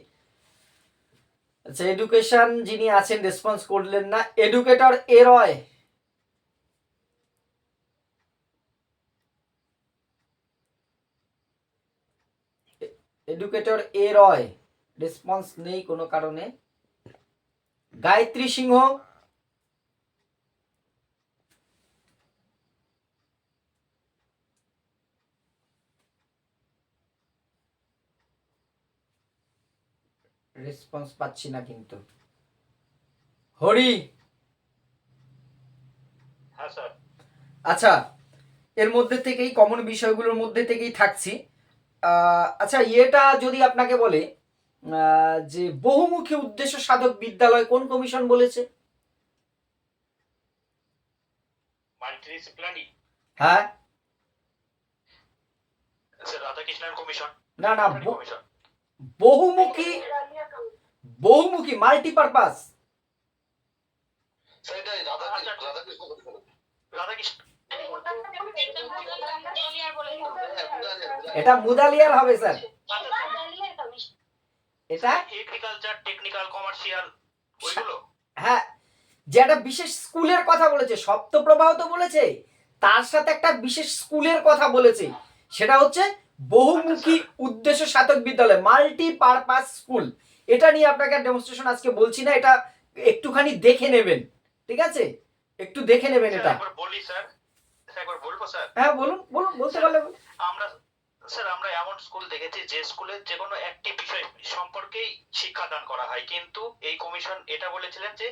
আচ্ছা, এডুকেশন যিনি আছেন রেসপন্স করলেন না, এডুকেটর এ রয়, এডুকেটর এ রয় রেসপন্স নেই কোনো কারণে। গায়ত্রী সিংহ, রেসপন্স পাচ্ছি না কিন্তু। হরি, হ্যাঁ স্যার। আচ্ছা, এর মধ্যে থেকেই কমন বিষয়গুলোর মধ্যে থেকেই থাকছি। আচ্ছা, ইয়েটা যদি আপনাকে বলে যে বহুমুখী উদ্দেশ্য সাধক বিদ্যালয় কোন কমিশন বলেছে? মাল্টিডিসিপ্লিনারি। হ্যাঁ, স্যার রাধাকৃষ্ণন কমিশন। না না, কমিশন। বহুমুখী, বহুমুখী মাল্টিপারপাস। রাধাকৃষ্ণ। এটা মুদালিয়ার হবে স্যার, এটা এগ্রিকালচার, টেকনিক্যাল, কমার্শিয়াল ওইগুলো। হ্যাঁ, যে একটা বিশেষ স্কুলের কথা বলেছে, সপ্তপ্রবাহ তো বলেছে, তার সাথে একটা বিশেষ স্কুলের কথা বলেছে, সেটা হচ্ছে বহুমুখী উদ্দেশ্য সাধক বিদ্যালয়, মাল্টিপারপাস স্কুল। এটা নিয়ে আপনাকে ডেমনস্ট্রেশন আজকে বলছি না, এটা একটুখানি দেখে নেবেন, ঠিক আছে, একটু দেখে নেবেন এটা। একবার বলি স্যার, একবার বলবো স্যার? হ্যাঁ বলুন, বলুন, বলতে পারলে আমরা স্যার, আমরা এমন স্কুল দেখেছি যে স্কুলে যে কোনো একটি বিষয় সম্পর্কেই শিক্ষাদান করা হয়, কিন্তু এই কমিশন এটা বলেছিলেন যে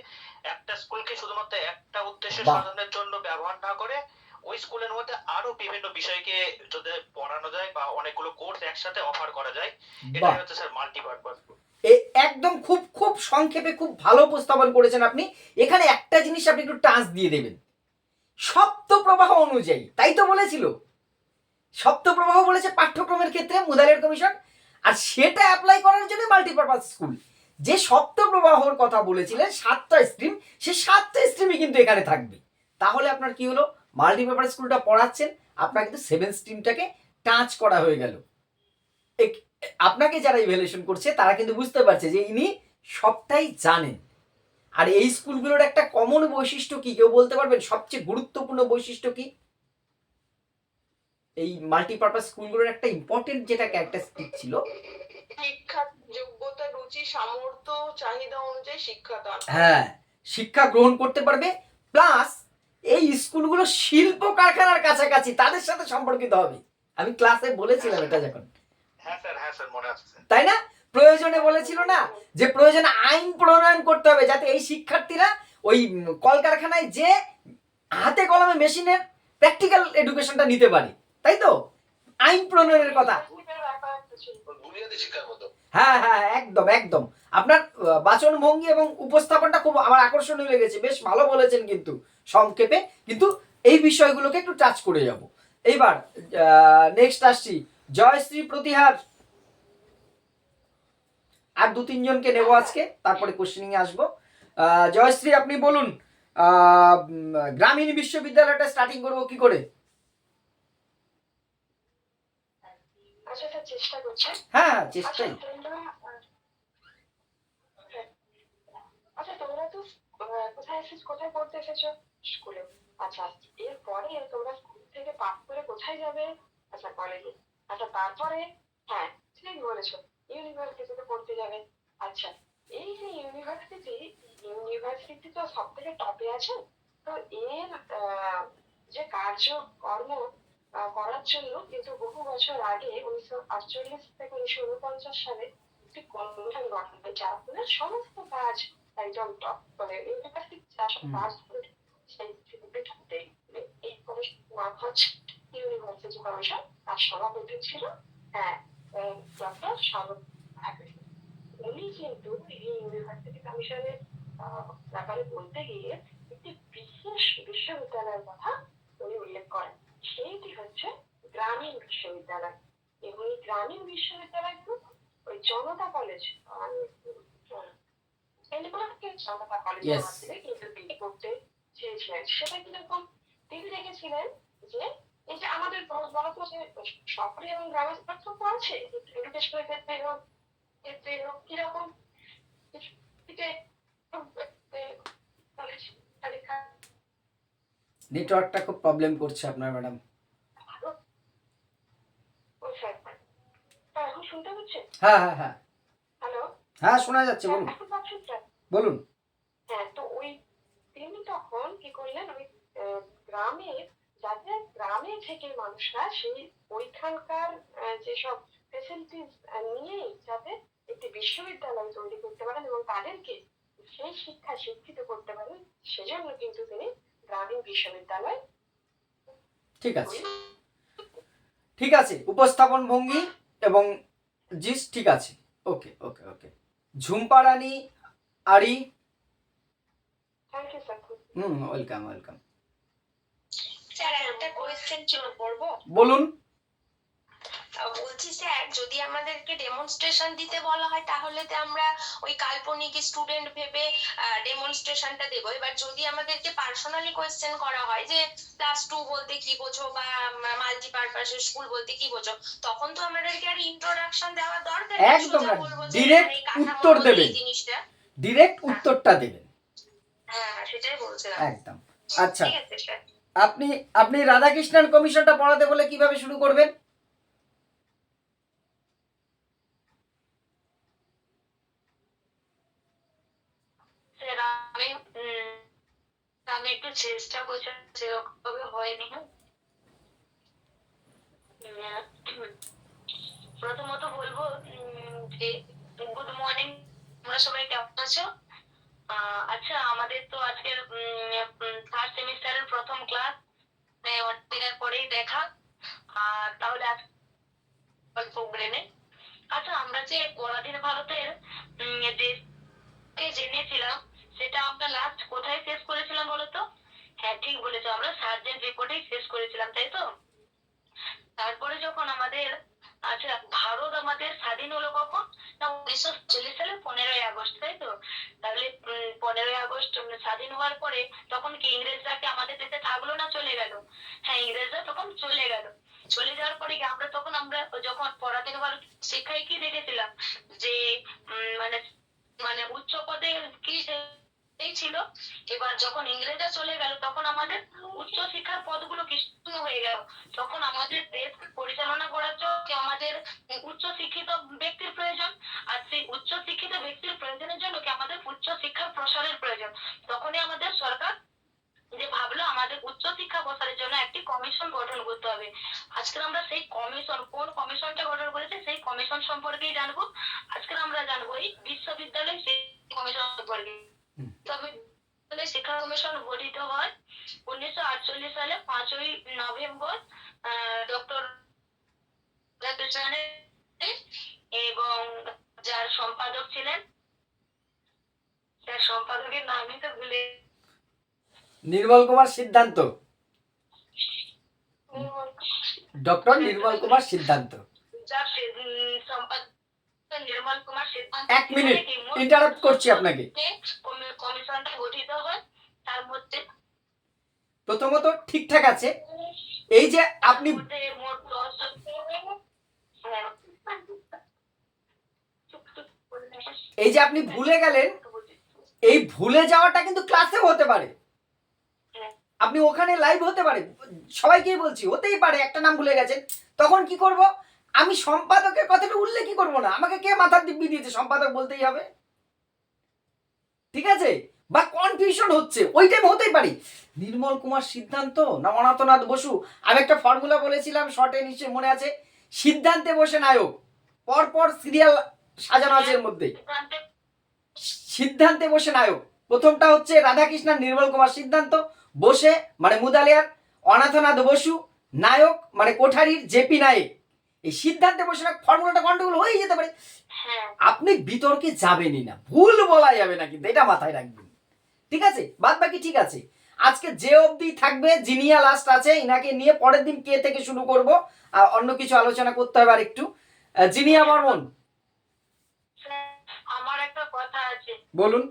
একটা স্কুলকে শুধুমাত্র একটা উদ্দেশ্য সাধনের জন্য ব্যবহার না করে ওই স্কুলের মধ্যে আরো বিভিন্ন বিষয়কে যদি পড়ানো যায় বা অনেকগুলো কোর্স একসাথে অফার করা যায়, এটাই হচ্ছে স্যার মাল্টিপারপাস। একদম খুব খুব সংক্ষেপে খুব ভালো উপস্থাপন করেছেন আপনি। এখানে একটা জিনিস আপনি একটু টাচ দিয়ে দেবেন, সপ্তপ্রবাহ অনুযায়ী, তাই তো বলেছিল, সপ্তপ্রবাহ বলেছে পাঠ্যক্রমের ক্ষেত্রে মুদালিয়ার কমিশন, আর সেটা অ্যাপ্লাই করার জন্য মাল্টিপারপাস স্কুল। যে সপ্তপ্রবাহর কথা বলেছিলেন 7টা স্ট্রিম, সেই 7টা স্ট্রিমই কিন্তু এখানে থাকবে। তাহলে আপনার কি হলো, মাল্টিপারপাস স্কুলটা পড়াচ্ছেন, আপনার কিন্তু 7 স্ট্রিমটাকে টাচ করা হয়ে গেল। আপনাকে যারা ইভ্যালুয়েশন করছে তারা কিন্তু বুঝতে পারছে যে ইনি সবটাই জানেন। আর এই স্কুলগুলোর একটা কমন বৈশিষ্ট্য কি কেউ বলতে পারবেন, সবচেয়ে গুরুত্বপূর্ণ বৈশিষ্ট্য কি? এই মাল্টিপারপাস স্কুলগুলোর একটা ইম্পর্টেন্ট যেটা ক্যারেক্টারিস্টিক ছিল, শিক্ষা যোগ্যতা, রুচি, সামর্থ্য, চাহিদা অনুযায়ী শিক্ষাদান। হ্যাঁ, শিক্ষা গ্রহণ করতে পারবে, প্লাস এই স্কুলগুলো শিল্প কারখানার কাছাকাছি তাদের সাথে সম্পর্কিত হবে। আমি ক্লাসে বলেছিলাম এটা যখন, হ্যাঁ স্যার, হ্যাঁ স্যার, মনে আছে। তাই না? প্রয়োজনে বলেছিল না যে প্রয়োজনে আইন প্রণয়ন করতে হবে যাতে এই শিক্ষার্থীরা ওই কলকারখানায় যে হাতে কলমে মেশিনের প্র্যাকটিক্যাল এডুকেশনটা নিতে পারে, তাই তো? আইন প্রণয়নের কথা। হ্যাঁ হ্যাঁ, একদম একদম, আপনার বাচন ভঙ্গি এবং উপস্থাপনটা খুব আমার আকর্ষণীয় লেগেছে, বেশ ভালো বলেছেন কিন্তু সংক্ষেপে, কিন্তু এই বিষয়গুলোকে একটু টাচ করে যাব। এইবার নেক্সট আসছি জয়শ্রী প্রতিহার, আর 2-3 জনকে নেব আজকে, তারপরে কোশ্চেনিং এ আসবো। জয়শ্রী আপনি বলুন, গ্রামীণ বিশ্ববিদ্যালয়টা স্টার্টিং করবো কি করে? আচ্ছা স্যার চেষ্টা করছেন। হ্যাঁ আচ্ছা চেষ্টাই। তোমরা আচ্ছা তোমরা তো কোথায় পড়তে এসেছো? স্কুলে। আচ্ছা এরপরে তোমরা স্কুল থেকে পাস করে কোথায় যাবে? আচ্ছা কলেজে। আচ্ছা তারপরে হ্যাঁ ঠিক বলেছো, ইউনিভার্সিটিতে পড়তে যাবে। আচ্ছা এই যে ইউনিভার্সিটি তো সব থেকে টপে আছে, তো এর যে কার্যকর্ম করার জন্য কিন্তু বহু বছর আগে 1948 থেকে 1949 সালে একটি কমিশন গঠন হয়, যার ফলে সমস্ত কাজ একজন টপ মানে ইউনিভার্সিটি যা সব কাজ করে সেই এই কমিশন নাম হচ্ছে ইউনিভার্সিটি কমিশন। তার সভাপতি ছিল হ্যাঁ ডক্টর শারদ ঠাকুর। উনি কিন্তু এই ইউনিভার্সিটি কমিশনের ব্যাপারে বলতে গিয়ে একটি বিশেষ বিশ্ববিদ্যালয়ের কথা উনি উল্লেখ করেন, সেইটি হচ্ছে গ্রামীণ বিশ্ববিদ্যালয়। এবং এই গ্রামীণ বিশ্ববিদ্যালয়গুলো ওই জনতা কলেজ জনতা কলেজের Yes. মাধ্যমে কিন্তু তিনি করতে চেয়েছিলেন। সেটা কিরকম? তিনি দেখেছিলেন যে এই যে আমাদের বলতো যে শহরে এবং গ্রামের পার্থক্য আছে এডুকেশনের ক্ষেত্রে এবং কিরকম নেটওয়ার্কটা খুব প্রবলেম করছে আপনার ম্যাডাম। এখন শুনতে পাচ্ছেন? হ্যাঁ হ্যাঁ হ্যাঁ হ্যালো, হ্যাঁ শোনা যাচ্ছে, বলুন এখন পাচ্ছেন স্যার? বলুন। হ্যাঁ তো ওই তিনি তখন কি করলেন, ওই গ্রামে থেকে মানুষরা সেই ওইখানকার যেসব ফেসিলিটিস নিয়ে যাতে একটি বিশ্ববিদ্যালয় তৈরি করতে পারেন এবং তাদেরকে সেই শিক্ষিত করতে পারেন, সেজন্য কিন্তু তিনি গ্রামীণ বিশ্ববিদ্যালয়। ঠিক আছে ঠিক আছে, উপস্থাপন ভঙ্গি এবং জিস ঠিক আছে। ওকে ওকে ওকে। Jhumpa Rani Ari. Thank you sir. Welcome welcome. Sir একটা কোয়েশ্চেন ছিল, করবো? বলুন। বলছি স্যার, যদি আমাদেরকে ডেমনস্ট্রেশন দিতে বলা হয় তাহলে তো আমরা ওই কাল্পনিক স্টুডেন্ট ভেবে ডেমনস্ট্রেশনটা দেবো। এবার যদি আমাদেরকে পার্সোনালি কোয়েশ্চেন করা হয় যে ক্লাস 2 বলতে কি বোঝো বা মাল্টিপারপাস স্কুল বলতে কি বোঝো, তখন তো আমাদেরকে আর ইন্ট্রোডাকশন দেওয়ার দরকার নেই, একদম সোজা না, বলবো যে ডিরেক্ট এই কাঠামোর উত্তর মধ্যে দেবেন, এই জিনিসটা। ডিরেক্ট উত্তরটা দেবেন। হ্যাঁ সেটাই বলছিলাম। একদম। আচ্ছা ঠিক আছে স্যার। আপনি রাধাকৃষ্ণন কমিশনটা পড়াতে বলে কিভাবে শুরু করবেন? স্যার আমি একটু চেষ্টা করছি, সেরকম হয়নি। প্রথমত বলবো যে গুড মর্নিং, তোমরা সবাই কেমন আছো? আচ্ছা আমাদের তো আজকের থার্ড সেমিস্টারের প্রথম ক্লাস, অনেকদিনের পরেই দেখা। তাহলে গল্প বলে নে। আচ্ছা আমরা যে পরাধীন ভারতের দেশকে জেনেছিলাম, সেটা আমরা লাস্ট কোথায় শেষ করেছিলাম বলতো? হ্যাঁ ঠিক বলেছো, আমরা সার্জেন্ট রিপোর্টেই শেষ করেছিলাম, তাই তো? তারপরে যখন আমাদের আচ্ছা ভারত আমাদের স্বাধীন হলো কখন? না 1940 সালের 15ই আগস্ট, তাই তো? তাহলে 15ই আগস্ট স্বাধীন হওয়ার পরে তখন কি ইংরেজরা কি আমাদের দেশে থাকলো না চলে গেল? হ্যাঁ ইংরেজরা তখন চলে গেল। চলে যাওয়ার পরে কি আমরা যখন পরাধীন ভারত শিক্ষায় কি দেখেছিলাম যে মানে মানে উচ্চ পদে কি এই ছিল। এবার যখন ইংরেজরা চলে গেল তখন আমাদের উচ্চ শিক্ষার পদগুলো কি শূন্য হয়ে গেল। তখন আমাদের দেশ পরিচালনা করার জন্য আমাদের উচ্চ শিক্ষিত ব্যক্তির প্রয়োজন, আর সেই উচ্চ শিক্ষিত ব্যক্তির প্রয়োজনের জন্য কি আমাদের উচ্চ শিক্ষার প্রসারের প্রয়োজন। তখনই আমাদের সরকার যে ভাবলো আমাদের উচ্চ শিক্ষা প্রসারের জন্য একটি কমিশন গঠন করতে হবে। আজকে আমরা সেই কমিশন, কোন কমিশনটা গঠন করেছে সেই কমিশন সম্পর্কেই জানবো। আজকে আমরা জানবো এই বিশ্ববিদ্যালয় সেই কমিশন সম্পর্কে। তবে শিক্ষা কমিশন গঠিত হয় 1948 সালে 5ই নভেম্বর ডক্টর রাধাকৃষ্ণনের, এবং যার সম্পাদক ছিলেন, তার সম্পাদকের নামই তো ভুলে, নির্মল কুমার সিদ্ধান্ত, ডক্টর নির্মল কুমার সিদ্ধান্ত। যার সম্পাদক নির্মল কুমার সিদ্ধান্ত। এক মিনিট ইন্টারাপ্ট করছি আপনাকে। কমিশনটা গঠিত হয়, তার মধ্যে প্রথমত ঠিকঠাক আছে, এই যে আপনি মোট 10 জন এই যে আপনি ভুলে গেলেন, এই ভুলে যাওয়াটা কিন্তু ক্লাসেও হতে পারে, আপনি ওখানে লাইভ হতে পারে, সবাইকেই বলছি হতেই পারে একটা নাম ভুলে গেছেন, তখন কি করব, আমি সম্পাদকের কথাটা উল্লেখই করব না, আমাকে কে মাথার দিব্যি দিয়েছে সম্পাদক বলতেই হবে, ঠিক আছে, বা কনফিউশন হচ্ছে ওই টাইম হতেই পারি, নির্মল কুমার সিদ্ধান্ত না অনাথনাথ বসু, আমি একটা ফর্মুলা বলেছিলাম শর্টে, নিশ্চয়ই মনে আছে, সিদ্ধান্তে বসে নায়ক, পরপর সিরিয়াল সাজানো আছে এর মধ্যে, সিদ্ধান্তে বসে নায়ক, প্রথমটা হচ্ছে রাধাকৃষ্ণন নির্মল কুমার সিদ্ধান্ত, বসে মানে মুদালিয়ার অনাথনাথ বসু, নায়ক মানে কোঠারির জেপি নায়েক, এই সিদ্ধান্তে বসে না ফর্মুলাটা গন্ডগোল হয়ে যেতে পারে, আপনি বিতর্কে যাবেনই না, ভুল বলা যাবে না, কিন্তু এটা মাথায় রাখবেন, ঠিক আছে, বাদ বাকি ঠিক আছে। আজকে যে অবধি থাকবে, জিনিয়া লাস্ট আছে, ইনাকে নিয়ে পরের দিন কে থেকে শুরু করব, আর অন্য কিছু আলোচনা করতে হবে আর একটু। জিনিয়া বর্মন, আমার একটা কথা আছে। বলুন।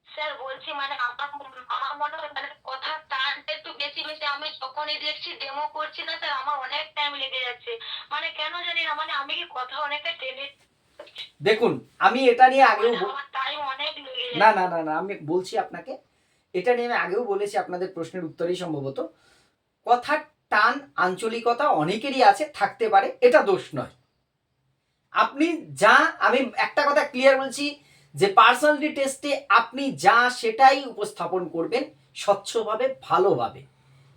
স্যার বলছি মানে আমার মনে হয় মানে কথা টানটা একটু বেশি বেশি, আমি যখনই দেখছি ডেমো করছি না স্যার, আমার অনেক টাইম লেগে যাচ্ছে, মানে কেন জানি না, মানে আমি কি কথা অনেকটা টেনে, দেখুন আমি এটা নিয়ে আগেও আমার টাইম অনেক লেগে যাচ্ছে। না না না না আমি বলছি আপনাকে, এটা নিয়ে আমি আগেও বলেছি, আপনাদের প্রশ্নের উত্তরেই সম্ভবত, কথার টান আঞ্চলিকতা অনেকেরই আছে, থাকতে পারে, এটা দোষ নয়, আপনি যা, আমি একটা কথা ক্লিয়ার বলছি যে পার্সোনালিটি টেস্টে আপনি যা সেটাই উপস্থাপন করবেন স্বচ্ছভাবে, ভালোভাবে,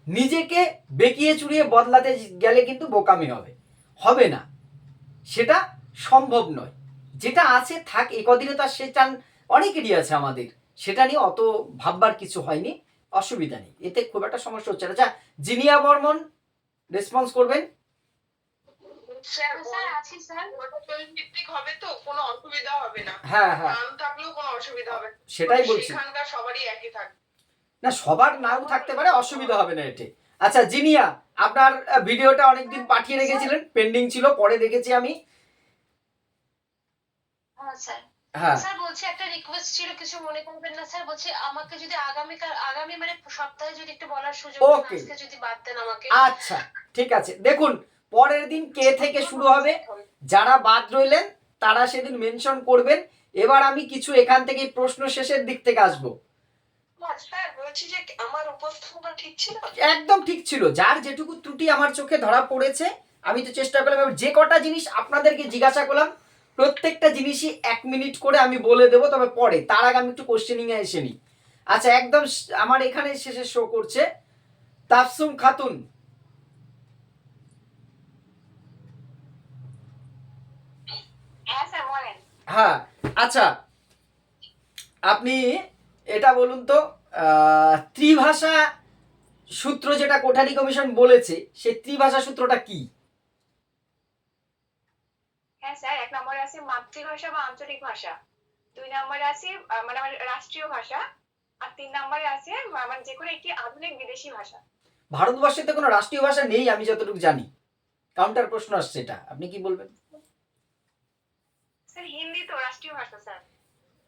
নিজেকে বেঁকিয়ে চুরিয়ে বদলাতে গেলে কিন্তু বোকামি হবে, হবে না, সেটা সম্ভব নয়, যেটা আছে থাক, এই কদিনে তার সেটা অনেকেরই আছে আমাদের, সেটা নিয়ে অত ভাববার কিছু হয়নি, অসুবিধা নেই, এতে খুব একটা সমস্যা হচ্ছে না। আচ্ছা জিনিয়া বর্মন রেসপন্স করবেন। স্যার আছি স্যার, ভিত্তিক হবে তো কোনো অসুবিধা হবে না, হ্যাঁ হ্যাঁ নাম থাকলেও কোনো অসুবিধা হবে না, সেটাই বলছি, সেখানকার সবারই একই থাকবে না সবার নাও থাকতে পারে, অসুবিধা হবে না এতে। আচ্ছা জিনিয়া, আপনার ভিডিওটা অনেকদিন পাঠিয়ে রেখেছিলেন, পেন্ডিং ছিল, পরে দেখেছি আমি। স্যার হ্যাঁ স্যার বলছি একটা রিকোয়েস্ট ছিল, কিছু মনে করবেন না স্যার, বলছি আমাকে যদি আগামী মানে সপ্তাহে যদি একটু বলার সুযোগ দেন, ওকে, আজকে যদি বাদ দেন আমাকে। আচ্ছা ঠিক আছে, দেখুন পরের দিন কে থেকে শুরু হবে, যারা বাদ রইলেন তারা সেদিন মেনশন করবেন, এবার আমি কিছু এখান থেকে প্রশ্ন শেষের দিক থেকে আসবো। স্যার বলছি যে আমার উপস্থাপনা ঠিক ছিল, একদম ঠিক ছিল, যার যেটুকু ত্রুটি আমার চোখে ধরা পড়েছে আমি তো চেষ্টা করলাম, যে কটা জিনিস আপনাদেরকে জিজ্ঞাসা করলাম প্রত্যেকটা জিনিসই 1 মিনিট করে আমি বলে দেবো, তবে পরে, তার আগে আমি একটু কোশ্চেনিং এ এসে নিই। আচ্ছা একদম আমার এখানে শেষে শো করছে তাফসুম খাতুন, হ্যাঁ স্যার বলেন। হ্যাঁ আচ্ছা আপনি এটা বলুন তো, ত্রিভাষা সূত্র যেটা কোঠারি কমিশন বলেছে, সেই ত্রিভাষা সূত্রটা কি? হ্যাঁ স্যার, 1 নম্বরে আছে মাতৃভাষা বা আঞ্চলিক ভাষা, 2 নম্বরে আছে মানে আমার রাষ্ট্রীয় ভাষা, আর 3 নম্বরে আছে মানে যে কোনো একটি আধুনিক বিদেশি ভাষা। ভারতবর্ষে তো কোনো রাষ্ট্রীয় ভাষা নেই আমি যতটুকু জানি, কাউন্টার প্রশ্ন আসছে, এটা আপনি কি বলবেন? স্যার হিন্দি তো রাষ্ট্রীয় ভাষা স্যার।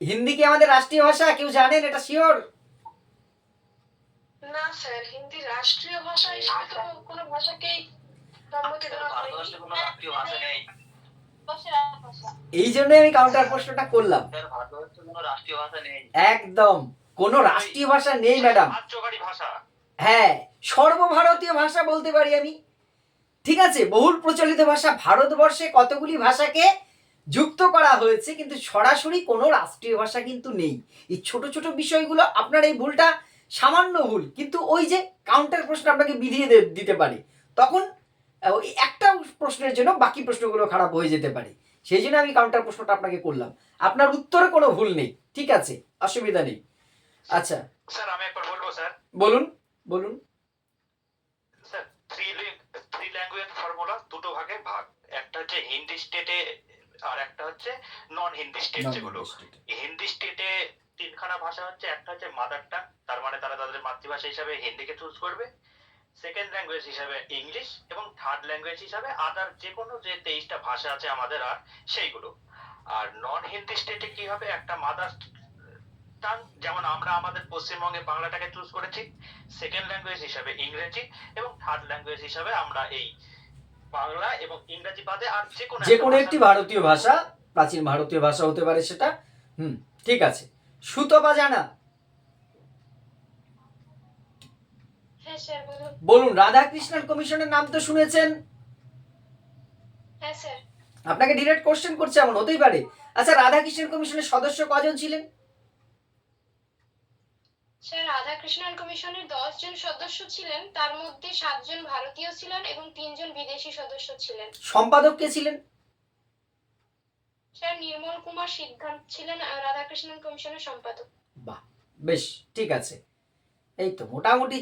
হিন্দি কি আমাদের রাষ্ট্রীয় ভাষা, কেউ জানেন এটা শিওর? না স্যার হিন্দি রাষ্ট্রীয় ভাষা হিসেবে তো কোনো ভাষাকেই সম্মতি দেওয়া হয়নি। ভারতবর্ষে কোনো রাষ্ট্রীয় ভাষা নেই, এই জন্যই আমি কাউন্টার প্রশ্নটা করলাম, স্যার ভারতবর্ষে কোনো রাষ্ট্রীয় ভাষা নেই, একদম কোনো রাষ্ট্রীয় ভাষা নেই ম্যাডাম, রাজ্যকারী ভাষা, হ্যাঁ সর্বভারতীয় ভাষা বলতে পারি আমি, ঠিক আছে, বহুল প্রচলিত ভাষা, ভারতবর্ষে কতগুলি ভাষাকে যুক্ত করা হয়েছে, কিন্তু সরাসরি কোনো রাষ্ট্রীয় ভাষা কিন্তু নেই। এই ছোট ছোট বিষয়গুলো, আপনার এই ভুলটা সামান্য ভুল, কিন্তু ওই যে কাউন্টার প্রশ্ন আপনাকে বিধিয়ে দিতে পারে, তখন ওই একটা প্রশ্নের জন্য বাকি প্রশ্নগুলো খারাপ হয়ে যেতে পারে, সেই জন্য আমি কাউন্টার প্রশ্নটা আপনাকে করলাম, আপনার উত্তরে কোনো ভুল নেই, ঠিক আছে, অসুবিধা নেই। আচ্ছা স্যার আমি একবার বলবো স্যার, বলুন বলুন। স্যার থ্রি ল্যাঙ্গুয়েজ ফর্মুলা দুটো ভাগে ভাগ, একটা হচ্ছে হিন্দি স্টেটে আর একটা হচ্ছে নন হিন্দি স্টেট, যেগুলো হিন্দি স্টেটে 3খানা ভাষা হচ্ছে, একটা হচ্ছে মাদার টাং, তার মানে তারা তাদের মাতৃভাষা হিসাবে হিন্দিকে চুজ করবে, সেকেন্ড ল্যাঙ্গুয়েজ হিসাবে ইংলিশ, এবং থার্ড ল্যাঙ্গুয়েজ হিসাবে আদার যে কোনো যে 23টা ভাষা আছে আমাদের আর সেইগুলো। আর নন হিন্দি স্টেটে কি হবে, একটা মাদার টাং, যেমন আমরা আমাদের পশ্চিমবঙ্গে বাংলাটাকে চুজ করেছি, সেকেন্ড ল্যাঙ্গুয়েজ হিসাবে ইংরেজি, এবং থার্ড ল্যাঙ্গুয়েজ হিসাবে আমরা এই বাংলা এবং ইংরেজি বাদে আর যে কোনো একটি ভারতীয় ভাষা, প্রাচীন ভারতীয় ভাষা হতে পারে সেটা। ঠিক আছে। সুতপা জানা, হ্যাঁ স্যার বলুন। বলুন। রাধাকৃষ্ণন কমিশনের নাম তো শুনেছেন? হ্যাঁ স্যার। আপনাকে ডিরেক্ট কোশ্চেন করছে, এমন হতেই পারে। আচ্ছা, রাধাকৃষ্ণন কমিশনের সদস্য কজন ছিলেন? স্যার রাধাকৃষ্ণন কমিশনের 10 জন সদস্য ছিলেন, তার মধ্যে 7 জন ভারতীয় ছিলেন এবং 3 জন বিদেশি সদস্য ছিলেন। সম্পাদক কে ছিলেন? স্যার নির্মল কুমার সিদ্ধান্ত ছিলেন রাধাকৃষ্ণন কমিশনের সম্পাদক। বাহ, বেশ, ঠিক আছে। এই তো মোটামুটি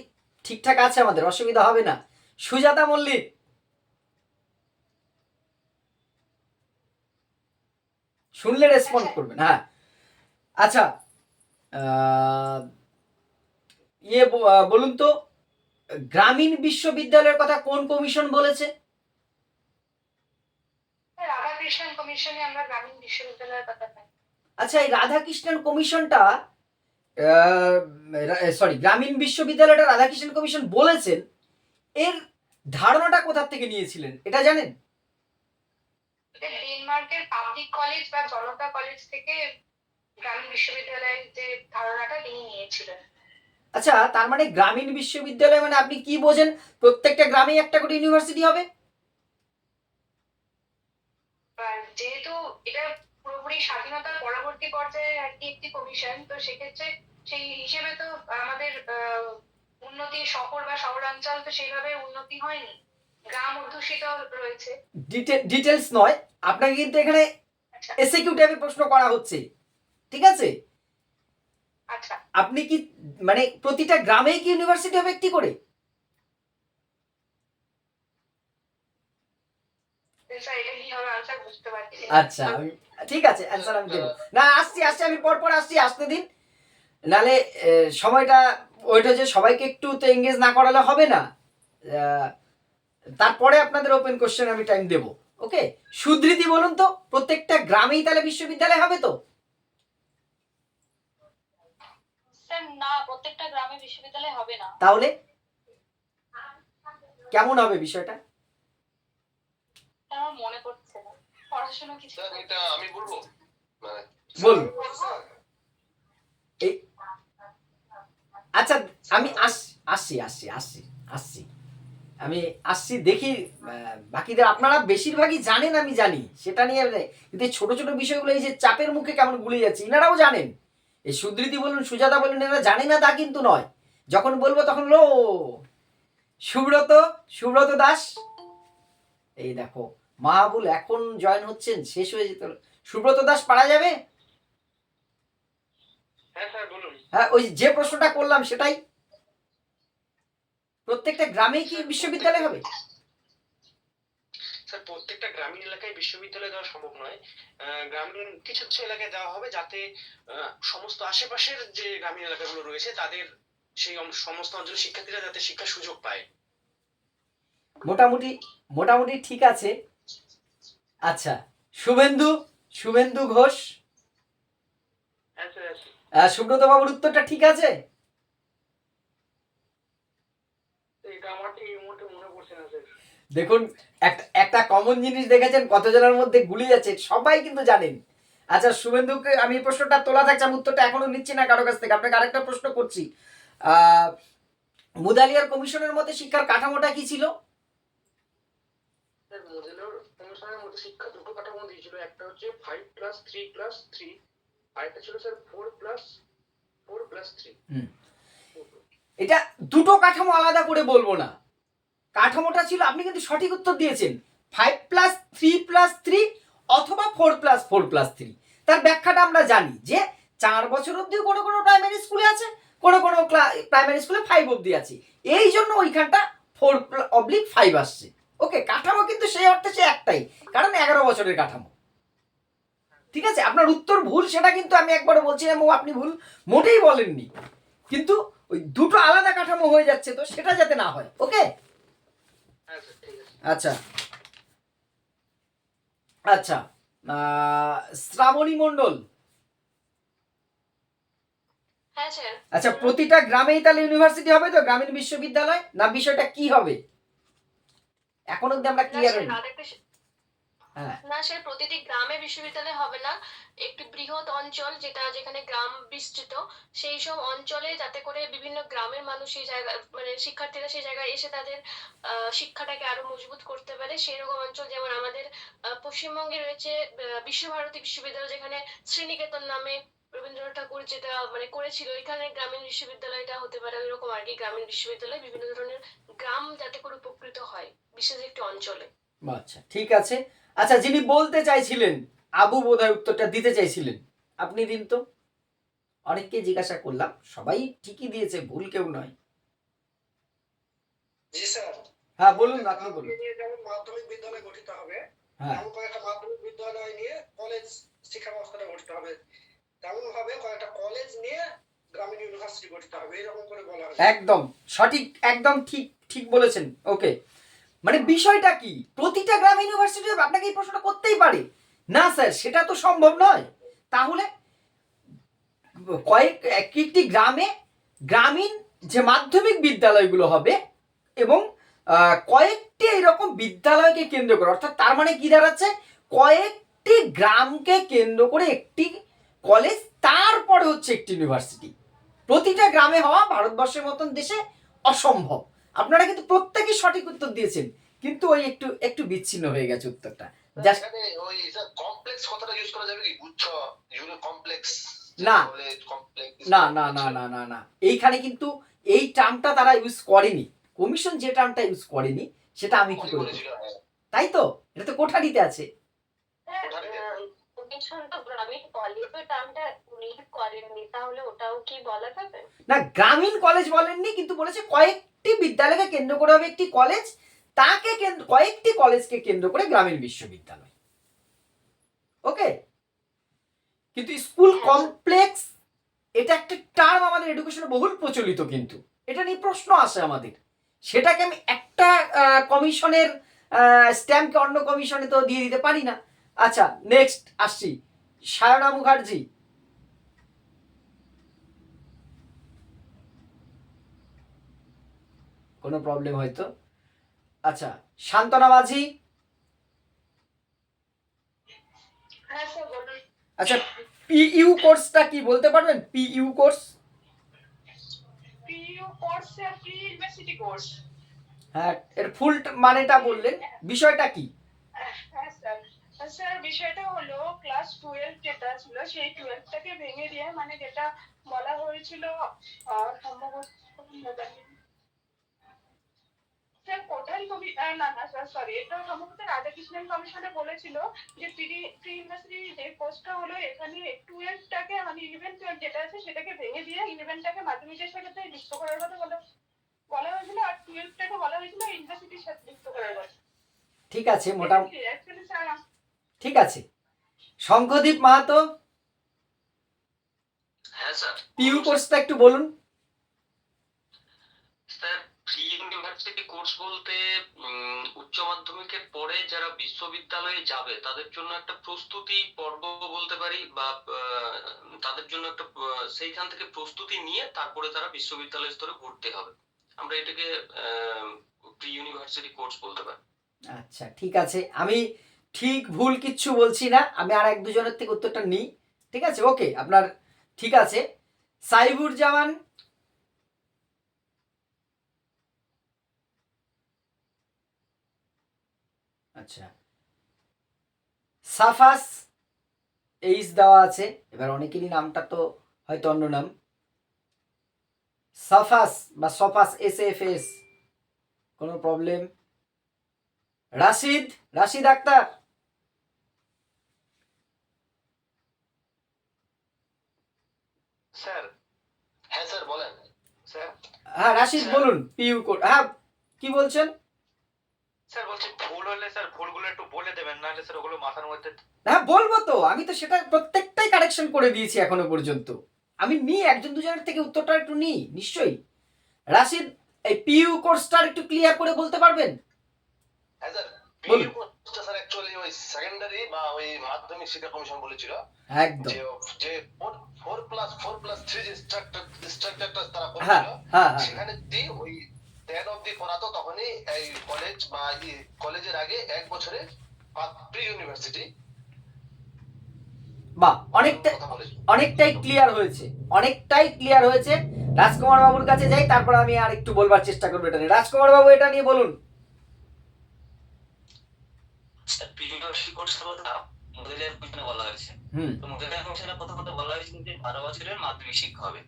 ঠিকঠাক আছে, আমাদের অসুবিধা হবে না। সুজাতা মল্লিক, শুনলে রেসপন্ড করবেন। হ্যাঁ, আচ্ছা, বলুন তো, গ্রামীণ বিশ্ববিদ্যালয়ের কথা কোন কমিশন বলেছে? রাধাকৃষ্ণন কমিশনে আমরা গ্রামীণ বিশ্ববিদ্যালয়ের কথা পাই। আচ্ছা, এই রাধাকৃষ্ণন কমিশনটা, সরি, গ্রামীণ বিশ্ববিদ্যালয়টা রাধাকৃষ্ণন কমিশন বলেছেন, এর ধারণাটা কোথা থেকে নিয়েছিলেন এটা জানেন? ডেনমার্কের পাবলিক কলেজ বা জনতা কলেজ থেকে গ্রামীণ বিশ্ববিদ্যালয়ের যে ধারণাটা তিনি নিয়েছিলেন। আচ্ছা, তার মানে গ্রামীণ বিশ্ববিদ্যালয় মানে আপনি কি বোঝেন? প্রত্যেকটা গ্রামে একটা করে ইউনিভার্সিটি হবে? যেহেতু এটা পুরোপুরি স্বাধীনতার পরবর্তী পর্যায়ে আর কি একটি কমিশন, তো সেক্ষেত্রে সেই হিসেবে তো আমাদের উন্নতি, শহর বা শহরাঞ্চল তো সেইভাবে উন্নতি হয়নি, গ্রাম অধ্যুষিত রয়েছে। ডিটেলস নয়, আপনাকে কিন্তু এখানে এসএকিউ টাইপের প্রশ্ন করা হচ্ছে, ঠিক আছে? আচ্ছা, আপনি কি মানে প্রতিটা গ্রামেই কি ইউনিভার্সিটি হবে একটি করে? আচ্ছা, ঠিক আছে, অ্যানসার আমি দেবো না। আসছি, আমি পরপর আসছি, আসতে দিন, নালে সময়টা ওইটা যে সবাইকে একটু তো এঙ্গেজ না করালে হবে না। তারপরে আপনাদের ওপেন কোশ্চেন আমি টাইম দেবো। ওকে, সুধৃতি বলুন তো, প্রত্যেকটা গ্রামেই তাহলে বিশ্ববিদ্যালয় হবে তো? স্যার না, প্রত্যেকটা গ্রামে বিশ্ববিদ্যালয় হবে না। তাহলে কেমন হবে বিষয়টা? আমার মনে পড়ছে না, পড়াশোনা কিছু। স্যার এটা আমি বলবো, বলুন। এই আচ্ছা, আমি আসছি, আমি আসছি, দেখি বাকিদের। আপনারা বেশিরভাগই জানেন, আমি জানি, সেটা নিয়ে কিন্তু এই ছোট ছোট বিষয়গুলো, এই যে চাপের মুখে কেমন গুলিয়ে যাচ্ছে, ইনারাও জানেন। এই সুধৃতি বলুন, সুজাতা বলুন, এরা জানে না তা কিন্তু নয়। যখন বলবো তখন লো। সুব্রত দাস, এই দেখো, মাহবুল এখন জয়েন হচ্ছেন, শেষ হয়ে যেত। সুব্রত দাস পারা যাবে? হ্যাঁ স্যার বলুন। হ্যাঁ, ওই যে প্রশ্নটা করলাম সেটাই। প্রত্যেকটা গ্রামেই কি বিশ্ববিদ্যালয় হবে? স্যার প্রত্যেকটা গ্রামীণ এলাকায় বিশ্ববিদ্যালয় দেওয়া সম্ভব নয়। গ্রামীণ কিছু কিছু এলাকায় দেওয়া হবে, যাতে সমস্ত আশেপাশের যে গ্রামীণ এলাকাগুলো রয়েছে তাদের সেই সমস্ত অঞ্চলের শিক্ষার্থীরা যাতে শিক্ষার সুযোগ পায়। মোটামুটি ঠিক আছে। আচ্ছা, শুভেন্দু ঘোষ, হ্যাঁ স্যার। সুব্রত বাবুর উত্তরটা ঠিক আছে? এটা আমার ঠিক এই মুহূর্তে মনে পড়ছে না স্যার। দেখুন, একটা কমন জিনিস দেখেছেন, কতজনের মধ্যে গুলি যাচ্ছে, সবাই কিন্তু জানেন। আচ্ছা, শুভেন্দুকে আমি এই প্রশ্নটা তোলা থাকছে, আমি উত্তরটা এখনো নিচ্ছি না কারো কাছ থেকে, আপনাকে আরেকটা প্রশ্ন করছি। মুদালিয়ার কমিশনের মধ্যে শিক্ষার কাঠামোটা কি ছিল? স্যার মুদালিয়ার কমিশনের মধ্যে শিক্ষা দুটো কাঠামো দিয়েছিল, একটা হচ্ছে 5+3+3, আরেকটা ছিল স্যার 4+4+3। এটা দুটো কাঠামো আলাদা করে বলবো না, কাঠামোটা ছিল, আপনি কিন্তু সঠিক উত্তর দিয়েছেন, 5+3+3 অথবা 4+4+3। তার ব্যাখ্যাটা আমরা জানি যে 4 বছর অবধি কোনো কোনো প্রাইমারি স্কুলে আছে, কোনো কোনো প্রাইমারি স্কুলে 5 অবধি আছে, এই জন্য ওইখানটা 4/5 আসছে। ওকে, কাঠামো কিন্তু সেই অর্থে সে একটাই, কারণ 11 বছরের কাঠামো। ঠিক আছে, আপনার উত্তর ভুল, সেটা কিন্তু আমি একবারও বলছি না, আপনি ভুল মোটেই বলেননি, কিন্তু ওই দুটো আলাদা কাঠামো হয়ে যাচ্ছে, তো সেটা যাতে না হয়। ওকে, আচ্ছা, শ্রাবণী মণ্ডল, হ্যাঁ স্যার। আচ্ছা, প্রতিটা গ্রামেই তাহলে ইউনিভার্সিটি হবে তো, গ্রামীণ বিশ্ববিদ্যালয়, না বিষয়টা কি হবে? এখন অব্দি আমরা ক্লিয়ার হইনি। হ্যাঁ না স্যার, প্রতিটি গ্রামে বিশ্ববিদ্যালয় হবে না, একটি বৃহৎ অঞ্চল যেখানে গ্রাম বিস্তৃত, সেই সব অঞ্চলে যাতে করে বিভিন্ন গ্রামের মানুষ সেই জায়গা মানে শিক্ষার্থীরা সেই জায়গায় এসে তাদের শিক্ষাটাকে আরো মজবুত করতে পারে, সেরকম অঞ্চল। যেমন আমাদের পশ্চিমবঙ্গে রয়েছে বিশ্বভারতী বিশ্ববিদ্যালয়, যেখানে শ্রীনিকেতন নামে রবীন্দ্রনাথ ঠাকুর যেটা মানে করেছিল, এখানে গ্রামীণ বিশ্ববিদ্যালয়টা হতে পারে ওইরকম আর কি। গ্রামীণ বিশ্ববিদ্যালয় বিভিন্ন ধরনের গ্রাম যাতে করে উপকৃত হয় বিশেষ একটি অঞ্চলে। আচ্ছা ঠিক আছে। আচ্ছা, যিনি বলতে চাইছিলেন, আবু বোধহয় উত্তরটা দিতে চাইছিলেন, আপনি দিন তো। অনেককে জিজ্ঞাসা করলাম, সবাই ঠিকই দিয়েছে, ভুল কেউ নয়। জি স্যার। হ্যাঁ বলুন, আপনি বলুন। যেমন মাধ্যমিক বিদ্যালয় গঠিত হবে, হ্যাঁ তেমন কয়েকটা মাধ্যমিক বিদ্যালয় নিয়ে কলেজ শিক্ষা ব্যবস্থাটা গঠিত হবে, তেমন ভাবে কয়েকটা কলেজ নিয়ে গ্রামীণ ইউনিভার্সিটি গঠিত হবে, এরকম করে বলা হবে। একদম সঠিক, একদম ঠিক ঠিক বলেছেন। ওকে, মানে বিষয়টা কি, প্রতিটা গ্রাম ইউনিভার্সিটি হবে? আপনাকে এই প্রশ্নটা করতেই পারে না স্যার, সেটা তো সম্ভব নয়। তাহলে একটি গ্রামে গ্রামীণ যে মাধ্যমিক বিদ্যালয়গুলো হবে এবং কয়েকটি এরকম বিদ্যালয়কে কেন্দ্র করে, অর্থাৎ তার মানে কি দাঁড়াচ্ছে, কয়েকটি গ্রামকে কেন্দ্র করে একটি কলেজ, তারপরে হচ্ছে একটি ইউনিভার্সিটি। প্রতিটা গ্রামে হওয়া ভারতবর্ষের মতন দেশে অসম্ভব। আপনারা কিন্তু প্রত্যেকেই সঠিক উত্তর দিয়েছেন, কিন্তু ওই একটু একটু বিচ্ছিন্ন হয়ে গেছে উত্তরটা। জাস্ট ওই কমপ্লেক্স কথাটা ইউজ করা যাবে কি? গুচ্ছ, কমপ্লেক্স না না না না না না না, এইখানে কিন্তু এই টার্মটা তারা ইউজ করেনি, কমিশন যে টার্মটা ইউজ করেনি সেটা আমি কি করে, তাই তো? এটা তো কোঠারিতে আছে। না, গ্রামীণ কলেজ বলেননি, কিন্তু বলেছে কয়েকটি বিদ্যালয়কে কেন্দ্র করে হবে একটি কলেজ, তাকে কয়েকটি কলেজকে কেন্দ্র করে গ্রামীণ বিশ্ববিদ্যালয়। ওকে, কিন্তু স্কুল কমপ্লেক্স এটা একটা টার্ম আমাদের এডুকেশনে বহুল প্রচলিত, কিন্তু এটা নিয়ে প্রশ্ন আসে আমাদের, সেটাকে আমি একটা কমিশনের স্ট্যাম্পকে অন্য কমিশনে তো দিয়ে দিতে পারি না। আচ্ছা নেক্সট আসছি, সায়না মুখার্জি। কোনো প্রবলেম হয়তো। আচ্ছা, শান্তনা মাঝি। আচ্ছা, পিইউ কোর্সটা কি বলতে পারবেন? PU course, PU course pre university course. হ্যাঁ, এর ফুল মানেটা বললেন, বিষয়টা কি? হ্যাঁ স্যার, স্যার বিষয়টা হলো ক্লাস 12 যেটা ছিল সেই 12টাকে ভেঙে দিয়ে, মানে যেটা বলা হয়েছিল সম্ভবত স্যার কোঠারি না না স্যার সরি, এটা সম্ভবত রাধাকৃষ্ণন কমিশনে বলেছিল যে প্রি ইউনিভার্সিটি যে কোর্সটা হলো এখানে 12টাকে মানে 11-12 যেটা আছে সেটাকে ভেঙে দিয়ে 11টাকে মাধ্যমিকের সাথে যুক্ত করার কথা বলা হয়েছিল, আর 12টাকে বলা হয়েছিল ইউনিভার্সিটির সাথে যুক্ত করার কথা। ঠিক আছে, মোটামুটি অ্যাকচুয়ালি স্যার ঠিক আছে। শঙ্খদীপ মাহাতো। হ্যাঁ স্যার। পিইউ কোর্সটা একটু বলুন। স্যার প্রি ইউনিভার্সিটি কোর্স বলতে উচ্চ মাধ্যমিকের পরে যারা বিশ্ববিদ্যালয়ে যাবে তাদের জন্য একটা প্রস্তুতি পর্ব বলতে পারি, বা তাদের জন্য একটা সেইখান থেকে প্রস্তুতি নিয়ে তারপরে তারা বিশ্ববিদ্যালয় স্তরে ভর্তি হবে, আমরা এটাকে প্রি ইউনিভার্সিটি কোর্স বলতে পারি। আচ্ছা ঠিক আছে, আমি ঠিক ভুল কিচ্ছু বলছি না, আমি আর এক দুজনের থেকে উত্তরটা নিই। ঠিক আছে, ওকে, আপনার ঠিক আছে। সাইবুর জামান। আচ্ছা, সাফাস এইচ দেওয়া আছে, এবার অনেকেরই নামটা তো হয়তো অন্য নাম, সাফাস বা সফাস, SFS, কোনো প্রবলেম? রাশিদ আক্তার। স্যার। হ্যাঁ স্যার বলেন স্যার। হ্যাঁ রাশিদ বলুন, পিইউ কোড। হ্যাঁ কি বলছেন? স্যার বলছি ভুল হলে স্যার ভুলগুলো একটু বলে দেবেন, নাহলে স্যার ওগুলো মাথার মধ্যে। হ্যাঁ বলবো তো, আমি তো সেটা প্রত্যেকটাই কারেকশন করে দিয়েছি এখনো পর্যন্ত। আমি নিই একজন দুজনের থেকে উত্তরটা একটু নিই নিশ্চয়ই। রাশিদ, এই পিইউ কোর্সটা একটু ক্লিয়ার করে বলতে পারবেন? হ্যাঁ স্যার, পিইউ কোর্সটা স্যার অ্যাকচুয়ালি ওই সেকেন্ডারি বা ওই মাধ্যমিক শিক্ষা কমিশন বলেছিল একদম, যে 4+4+3 যে স্ট্রাকচারটা তারা হ্যাঁ করেছিল, হ্যাঁ সেখানে যদি ওই 10 অবধি পড়াতো তখনই এই কলেজ বা কলেজের আগে 1 বছরের প্রি ইউনিভার্সিটি বাহ, অনেকটাই ক্লিয়ার হয়েছে। রাজকুমার বাবুর কাছে যাই, তারপর আমি আর একটু বলবার চেষ্টা করবো এটা নিয়ে। রাজকুমার বাবু, এটা নিয়ে বলুন। প্রি ইউনিভার্সিটি কোর্সের কথা মডেলের পিছনে বলা হয়েছে। তো মডেলের কমিশনে প্রথমত বলা হয়েছে যে 12 বছরের মাধ্যমিক শিক্ষা হবে।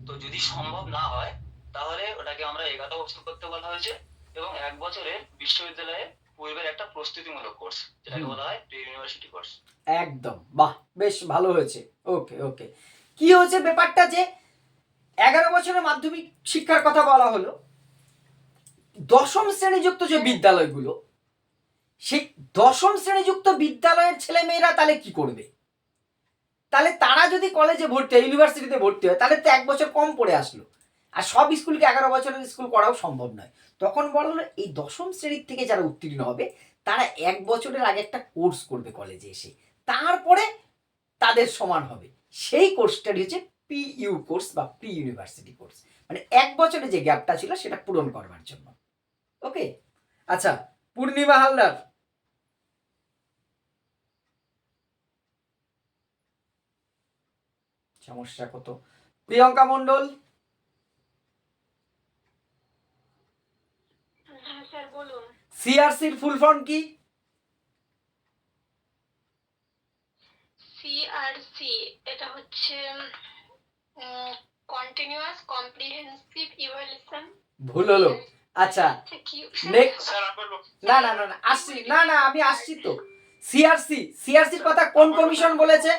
তো যদি সম্ভব না হয় তাহলে ওটাকে আমরা 11 বছর করতে বলা হয়েছে, এবং 1 বছরের বিশ্ববিদ্যালয়ে পূর্বের একটা প্রস্তুতিমূলক কোর্স, যেটাকে বলা হয় প্রি ইউনিভার্সিটি কোর্স। একদম, বাহ, বেশ ভালো হয়েছে। ওকে, কি হয়েছে ব্যাপারটা যে 11 বছরের মাধ্যমিক শিক্ষার কথা বলা হলো, 10ম শ্রেণীযুক্ত যে বিদ্যালয়গুলো, সেই 10ম শ্রেণীযুক্ত বিদ্যালয়ের ছেলে মেয়েরা তাহলে কি করবে? তাহলে তারা যদি কলেজে ভর্তি হয়, ইউনিভার্সিটিতে ভর্তি হয়, তাহলে তো 1 বছর কম পড়ে আসলো। আর সব স্কুলকে 11 বছরের স্কুল করাও সম্ভব নয়। তখন বলা হলো এই 10ম শ্রেণীর থেকে যারা উত্তীর্ণ হবে তারা 1 বছরের আগে একটা কোর্স করবে কলেজে এসে, তারপরে তাদের সমান হবে। সেই কোর্সটাই হচ্ছে পিইউ কোর্স বা প্রি ইউনিভার্সিটি কোর্স, মানে 1 বছরের যে গ্যাপটা ছিল সেটা পূরণ করবার জন্য। ওকে, আচ্ছা, পূর্ণিমা হালদার। সমস্যা কত? প্রিয়ঙ্কা মণ্ডল। স্যার বলুন। সিআরসির ফুল ফর্ম কি? সিআরসি এটা হচ্ছে কন্টিনিউয়াস কম্প্রিহেনসিভ ইভালুয়েশন। ভুল হলো। আচ্ছা, না আসছি, না আমি আসছি তো। সিআরসির কথা কোন কমিশন বলেছে?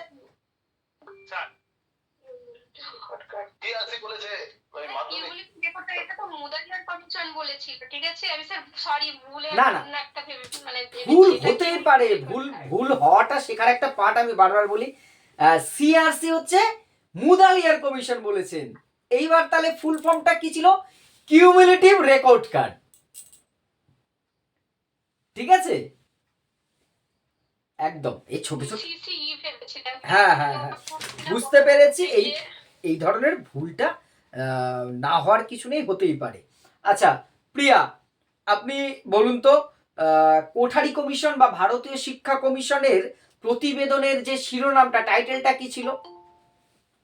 টিআরসি বলেছে ওই মাধ্যমিক ভুল হতেই পারে, ভুল হওয়াটা শেখার একটা পার্ট। আমি বারবার বলি, সিআরসি হচ্ছে মুদালিয়ার কমিশন বলেছেন। এইবার তাহলে ফুল ফর্মটা কি ছিল? Cumulative record card. ঠিক আছে, একদম। এই ছোট ছোট, হ্যাঁ, বুঝতে পেরেছি। এই ধরনের ভুলটা না হওয়ার কিছু নেই, হতেই পারে। আচ্ছা প্রিয়া, আপনি বলুন তো, কোঠারি কমিশন বা ভারতীয় শিক্ষা কমিশনের প্রতিবেদনের যে শিরোনামটা, টাইটেলটা কি ছিল?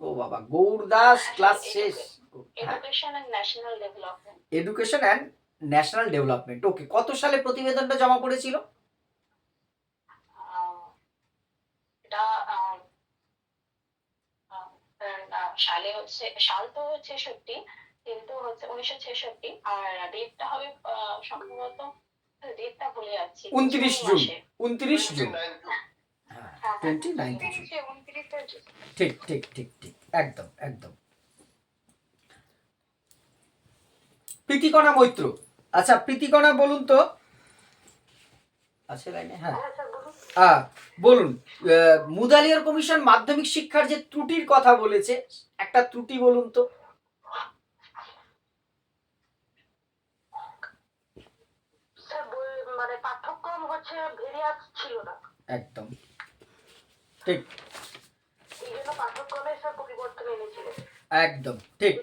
ও বাবা, গৌরদাস ক্লাস শেষ। Education and national development. Education and national development. Okay, কত সালে প্রতিবেদনটা জমা পড়েছিল? এটা সালে হচ্ছে, সাল তো 66, কিন্তু হচ্ছে 1966, আর ডেটটা হবে সম্ভবত, ডেটটা ভুলে যাচ্ছি, 29 জুন। 29 জুন, হ্যাঁ, 29 জুন। ঠিক, একদম। প্রীতিকণা মৈত্র। আচ্ছা প্রীতিকণা, বলুন তো। আছে লাইনে? হ্যাঁ, বলুন। মুদালিয়ার কমিশন মাধ্যমিক শিক্ষার যে ত্রুটির কথা বলেছে, একটা ত্রুটি বলুন তো। মানে পাঠ্যক্রম হচ্ছে ভেরিয়াস ছিল না। একদম ঠিক, এই জন্য পাঠ্যক্রমে সব পরিবর্তন এনেছিলেন। একদম ঠিক,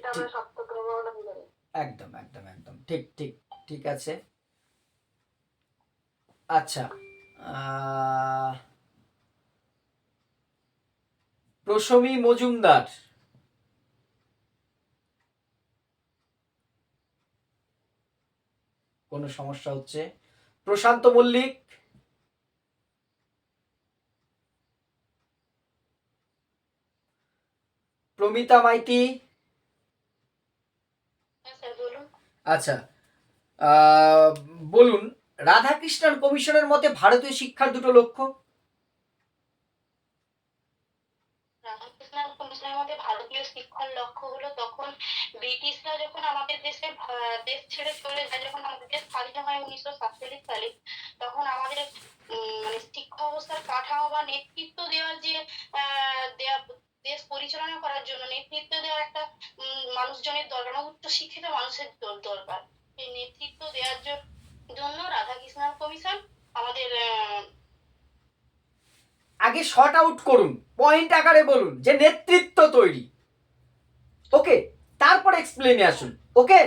একদম ঠিক আছে। আচ্ছা, প্রশমী মজুমদার। কোনো সমস্যা হচ্ছে? প্রশান্ত মল্লিক। প্রমিতা মাইতি। আচ্ছা, বলুন, রাধাকৃষ্ণন কমিশনের মতে ভারতীয় শিক্ষার দুটো লক্ষ্য। রাধাকৃষ্ণন কমিশনের মতে ভারতীয় শিক্ষার লক্ষ্য হলো, তখন ব্রিটিশরা যখন আমাদের দেশ ছেড়ে চলে যায়, যখন আমাদের দেশ স্বাধীন হয় 1947 সালে, তখন আমাদের মানে শিক্ষা ব্যবস্থার কাঠামো বা নেতৃত্ব দেওয়ার যে দেশ পরিচালনা করার জন্য নেতৃত্ব দেওয়ার একটা মানুষজনের দরকার, উচ্চ শিক্ষিত মানুষের দরকার। এই নেতৃত্ব দেওয়ার জন্য রাধাকৃষ্ণন কমিশন আমাদের আগে শর্ট আউট করুন, পয়েন্ট আকারে বলুন যে নেতৃত্ব তৈরি। ওকে, তারপর এক্সপ্লেনে আসুন। ওকে,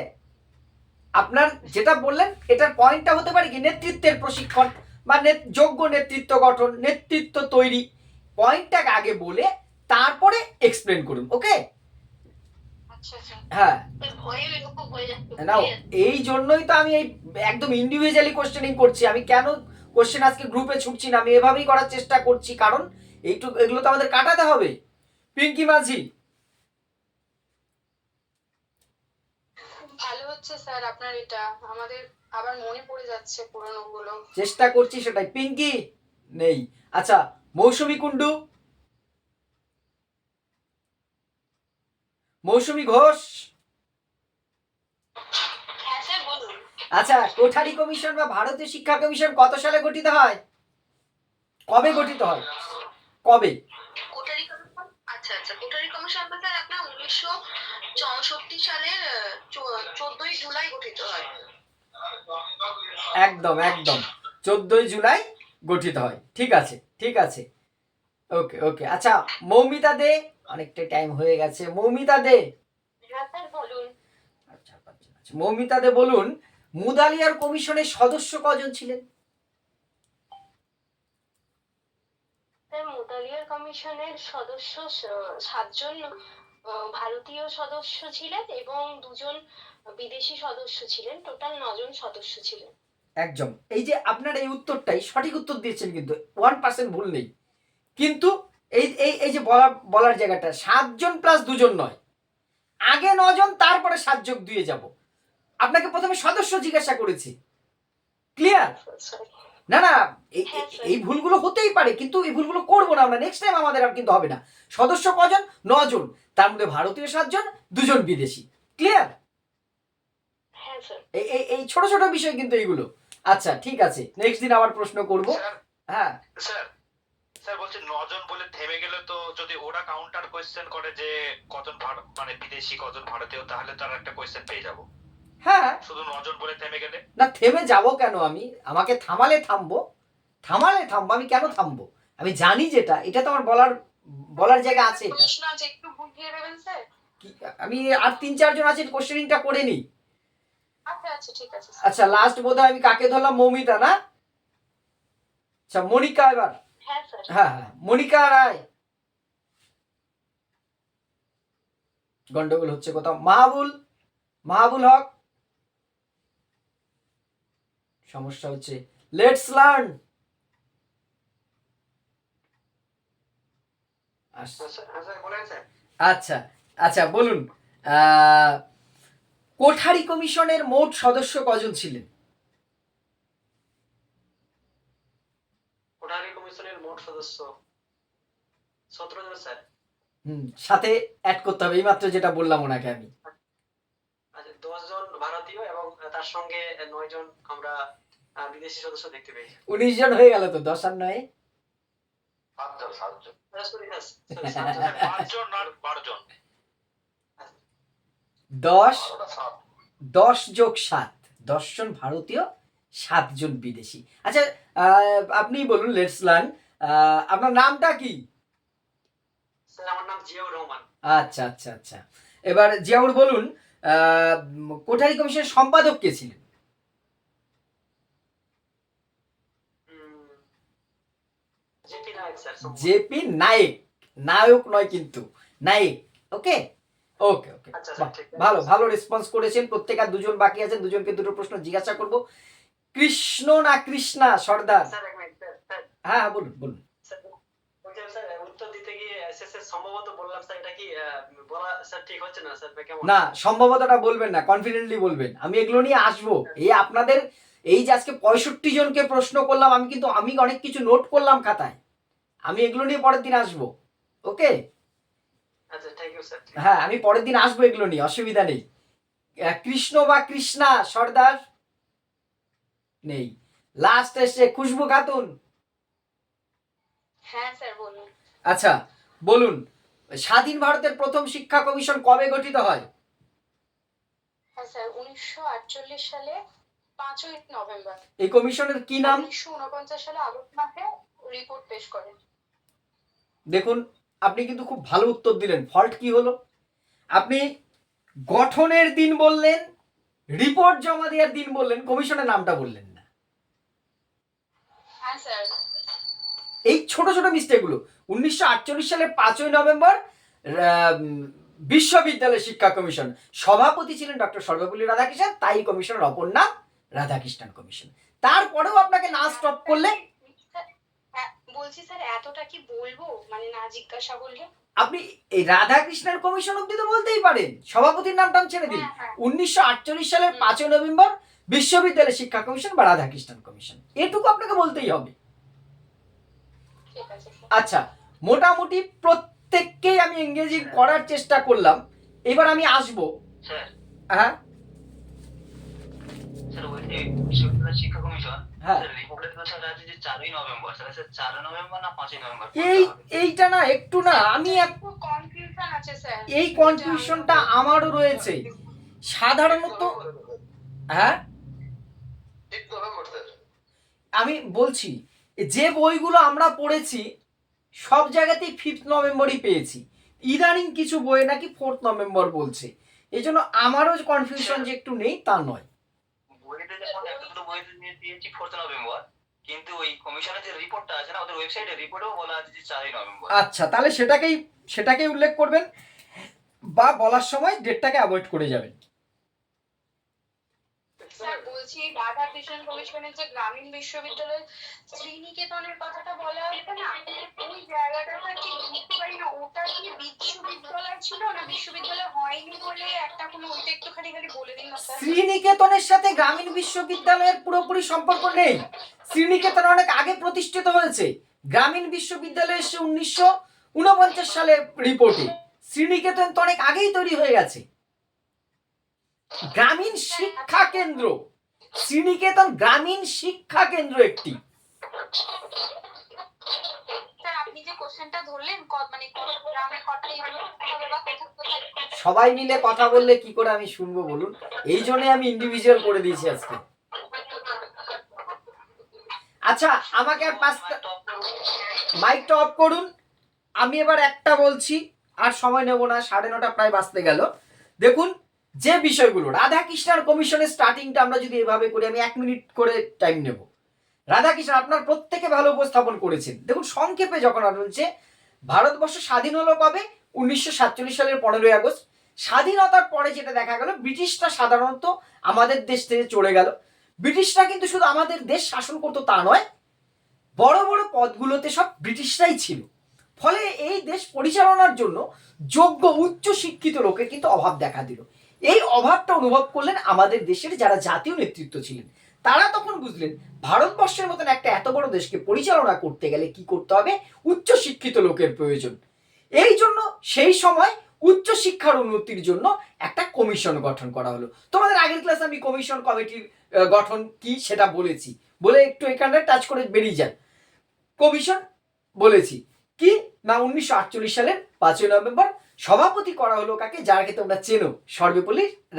আপনার যেটা বললেন এটার পয়েন্টটা হতে পারে কি নেতৃত্বের প্রশিক্ষণ বা যোগ্য নেতৃত্ব গঠন, নেতৃত্ব তৈরি। পয়েন্টটাকে আগে বলে তারপরে এক্সপ্লেন করুন, ওকে? হ্যাঁ, না এই জন্যই তো আমি এই একদম ইন্ডিভিজুয়ালি কোশ্চেনিং করছি। আমি কেন কোশ্চেন আজকে গ্রুপে ছুটছি না, আমি এভাবেই করার চেষ্টা করছি, কারণ এগুলো তো আমাদের কাটাতে হবে। পিঙ্কি মাঝি, ভালো হচ্ছে স্যার আপনার এটা, আমাদের আবার মনে পড়ে যাচ্ছে পুরনো গুলো। চেষ্টা করছি সেটাই। পিঙ্কি নেই। আচ্ছা, মৌসুমী কুন্ডু, মৌসুমী ঘোষ। আচ্ছা, কোঠারি কমিশন বা ভারতীয় শিক্ষা কমিশন কত সালে গঠিত হয়? কবে গঠিত হয়? কবে? কোটারি কমিশন, আচ্ছা কোটারি কমিশন তো স্যার আপনার 1964 সালের 14ই জুলাই গঠিত হয়। একদম 14ই জুলাই গঠিত হয়। ঠিক আছে। ওকে। আচ্ছা, মৌমিতা দে, অনেকটা টাইম হয়ে গেছে। মৌমিতা দে, আচ্ছা মৌমিতা দে বলুন, মুদালিয়ার কমিশনের সদস্য কজন ছিলেন? মুদালিয়ার কমিশনের সদস্য 7 জন ভারতীয় সদস্য ছিলেন এবং 2 জন বিদেশি সদস্য ছিলেন, টোটাল 9 জন সদস্য ছিলেন। একদম। এই যে আপনার এই উত্তরটাই সঠিক উত্তর দিয়েছেন, কিন্তু 1% ভুল নেই। কিন্তু এই যে বলার জায়গাটা 7 জন প্লাস 2 জন নয়, আগে 9 জন তারপরে 7 যোগ 2 যাব। আপনাকে প্রথমে সদস্য জিজ্ঞাসা করেছি, ক্লিয়ার? না এই ভুলগুলো হতেই পারে, কিন্তু এই ভুলগুলো করবো না আমরা, নেক্সট টাইম আমাদের আর কিন্তু হবে না। সদস্য কজন? 9 জন, তার মধ্যে ভারতীয় 7 জন, 2 জন বিদেশি। ক্লিয়ার? এই ছোট ছোট বিষয় কিন্তু এইগুলো। আচ্ছা, ঠিক আছে, নেক্সট দিন আবার প্রশ্ন করব। হ্যাঁ স্যার বলছি 9 জন বলে থেমে গেলে তো যদি ওরা কাউন্টার কোশ্চেন করে যে কজন মানে বিদেশি কজন ভারতীয়, তাহলে তার একটা কোশ্চেন পেয়ে যাব। হ্যাঁ, শুধু 9 জন বলে থেমে গেলে না, থেমে যাব কেন? আমাকে থামালে থামবো। আমি কেন থামবো? আমি জানি যেটা, এটা তো আমার বলার জায়গা আছে। এটা প্রশ্ন আছে, একটু বুঝিয়ে দেবেন স্যার? আমি আর 3-4 জন আছে, কোশ্চেনিংটা করে নি। আচ্ছা ঠিক আছে। আচ্ছা, লাস্ট বোধহয় আমি কাকে ধরলাম? মৌমিতা না? আচ্ছা, মনিকা এবার। হ্যাঁ স্যার। হ্যাঁ, মনিকা রায়। গন্ডগোল হচ্ছে কোথাও। মাহবুল হক, সমস্যা হচ্ছে। Let's learn. আচ্ছা বলুন, কোঠারি কমিশনের মোট সদস্য কজন ছিলেন? কোঠারি কমিশনের মোট সদস্য 17 জন স্যার। সাথে অ্যাড করতে হবে, এইমাত্র যেটা বললাম ওনাকে আমি। আচ্ছা, 10 জন ভারতীয় এবং তার সঙ্গে 9 জন আমরা বিদেশি সদস্য দেখতে পেয়েছি। 19 জন হয়ে গেল তো, 10 আর 9 7 জন। 10 যোগ 7, 10 জন ভারতীয়, 7 জন বিদেশি। আচ্ছা, আপনি বলুন, লেটস লার্ন, আপনার নামটা কি? স্যার আমার নাম জিয়াউর রহমান। আচ্ছা। এবার জিয়াউর বলুন, কোঠারি কমিশনের সম্পাদক কে ছিলেন? জেপি নায়েক। নায়ক নয় কিন্তু, নায়েক। ওকে। ভালো রেসপন্স করেছেন প্রত্যেক। আর 2 জন বাকি আছেন, 2 জনকে 2টো প্রশ্ন জিজ্ঞাসা করব। কৃষ্ণ না কৃষ্ণা সর্দার? হ্যাঁ, বলুন। উত্তর দিতে গিয়ে সম্ভবত বললাম স্যার, এটা কি বলা স্যার ঠিক হচ্ছে না স্যার? কেমন? না, সম্ভবতটা বলবেন না, কনফিডেন্টলি বলবেন। আমি এগুলো নিয়ে আসবো। এই আপনাদের এই যে আজকে 65 জনকে প্রশ্ন করলাম, আমি অনেক কিছু নোট করলাম খাতায়। আমি এগুলো নিয়ে পরের দিন আসবো, ওকে? আচ্ছা, থ্যাংক ইউ স্যার। হ্যাঁ, আমি পরের দিন আসবো, এগুলো নিয়ে অসুবিধা নেই। কৃষ্ণ বা কৃষ্ণা সর্দার? নেই। লাস্ট এসে খুশবু খাতুন। হ্যাঁ স্যার বলুন। আচ্ছা বলুন, স্বাধীন ভারতের প্রথম শিক্ষা কমিশন কবে গঠিত হয়? হ্যাঁ স্যার, 1948 সালে 5ই নভেম্বর। এই কমিশনের কি নাম? 1949 সালে আগস্ট মাসে রিপোর্ট পেশ করেন। দেখুন, আপনি কিন্তু খুব ভালো উত্তর দিলেন। ফল্ট কি হলো? আপনি গঠনের দিন বললেন, রিপোর্ট জমা দেওয়ার দিন বললেন, কমিশনের নামটা বললেন না। হ্যাঁ স্যার। এই ছোট ছোট মিস্টেকগুলো 1948 সালের 5ই নভেম্বর বিশ্ববিদ্যালয় শিক্ষা কমিশন, সভাপতি ছিলেন ডক্টর সর্বপল্লী রাধাকৃষ্ণন, তাই কমিশনের অপর নাম রাধাকৃষ্ণন কমিশন। তারপরেও আপনাকে না স্টপ করলে বলছি স্যার এতটা কি বলবো, মানে না জিজ্ঞাসা করলে? আপনি এই রাধাকৃষ্ণের কমিশন অব্দি তো বলতেই পারেন, সভাপতির নামটা ছেড়ে দিন। 1948 সালের 5ই নভেম্বর বিশ্ববিদ্যালয় শিক্ষা কমিশন বা রাধাকৃষ্ণন কমিশন, এটুকু আপনাকে বলতেই হবে। আচ্ছা, মোটামুটি প্রত্যেককেই আমি এঙ্গেজিং করার চেষ্টা করলাম। এবার আমি আসবো। স্যার হ্যাঁ স্যার ওই যে বিশ্ববিদ্যালয় শিক্ষা কমিশন হ্যাঁ, রিপোর্টে তো স্যার আছে যে 4ই নভেম্বর, স্যার 4 নভেম্বর না 5ই নভেম্বর? এইটা না একটু না, আমি কনফিউশন আছে স্যার। এই কনফিউশনটা আমারও রয়েছে সাধারণত। হ্যাঁ 5 নভেম্বর স্যার। আমি বলছি যে বইগুলো আমরা পড়েছি সব জায়গাতেই 5 নভেম্বরই পেয়েছি, ইদানিং কিছু বই নাকি 4 নভেম্বর বলছে। এই জন্য আমারও কনফিউশন যে একটু নেই তা নয়। বইতে যেমন একটা দুটো বইতে নিয়ে দিয়েছি 4 নভেম্বর, কিন্তু ওই কমিশনের যে রিপোর্টটা আছে না, ওদের ওয়েবসাইটে রিপোর্টেও বলা আছে যে 4ই নভেম্বর। আচ্ছা, তাহলে সেটাকেই উল্লেখ করবেন বা বলার সময় ডেটটাকে অ্যাভয়েড করে যাবেন। স্যার বলছি রাধাকৃষ্ণন কমিশনের যে গ্রামীণ বিশ্ববিদ্যালয় শ্রীনিকেতনের কথাটা বলা হতো না, ওই জায়গাটাতে কি বুঝতে পারি না, ওটা কি বিশ্ববিদ্যালয় ছিল না বিশ্ববিদ্যালয় হয়নি বলে একটা কোনো, ওইটা একটুখানি খালি বলে দিন না স্যার। শ্রীনিকেতনের সাথে গ্রামীণ বিশ্ববিদ্যালয়ের পুরোপুরি সম্পর্ক নেই। শ্রীনিকেতন অনেক আগে প্রতিষ্ঠিত হয়েছে, গ্রামীণ বিশ্ববিদ্যালয় এসে 1949 সালে রিপোর্টে। শ্রীনিকেতন তো অনেক আগেই তৈরি হয়ে গেছে। গ্রামীণ শিক্ষা কেন্দ্র শ্রীনিকেতন গ্রামীণ শিক্ষা কেন্দ্র একটি। স্যার আপনি যে কোশ্চেনটা ধরলেন মানে গ্রামে কটা ইউনিট হবে বা কোথায় সবাই মিলে কথা বললে কি করে আমি শুনবো বলুন, এই জন্য আমি ইন্ডিভিজুয়াল করে দিয়েছি আজকে। আচ্ছা, আমাকে আর মাইকটা অফ করুন। আমি এবার একটা বলছি, আর সময় নেব না, 9:30 প্রায় বাজতে গেল। দেখুন, যে বিষয়গুলো রাধাকৃষ্ণন কমিশনের স্টার্টিংটা আমরা যদি এভাবে করি, আমি 1 মিনিট করে টাইম নেব। রাধাকৃষ্ণন আপনার প্রত্যেকে ভালো উপস্থাপন করেছেন। দেখুন, সংক্ষেপে যখন বলছে ভারতবর্ষ স্বাধীন হলো কবে, 1947 সালের 15ই আগস্ট। স্বাধীনতার পরে যেটা দেখা গেল, ব্রিটিশরা সাধারণত আমাদের দেশ থেকে চলে গেল। ব্রিটিশরা কিন্তু শুধু আমাদের দেশ শাসন করতো তা নয়, বড় বড় পদগুলোতে সব ব্রিটিশরাই ছিল। ফলে এই দেশ পরিচালনার জন্য যোগ্য উচ্চ শিক্ষিত লোকের কিন্তু অভাব দেখা দিল। এই অভাবটা অনুভব করলেন আমাদের দেশের যারা জাতীয় নেতৃত্ব ছিলেন। তারা তখন বুঝলেন ভারতবর্ষের মতন একটা এত বড় দেশকে পরিচালনা করতে গেলে কি করতে হবে, উচ্চ শিক্ষিত লোকের প্রয়োজন। এই জন্য সেই সময় উচ্চ শিক্ষার উন্নতির জন্য একটা কমিশন গঠন করা হলো। তোমাদের আগের ক্লাসে আমি কমিশন কমিটির গঠন কি সেটা বলেছি, বলে একটু এখানে টাচ করে বেরিয়ে যান। কমিশন বলেছি কি না, 1948 সালের 5ই নভেম্বর সভাপতি করা হলো কাকে, যাকে তোমরা চেনো,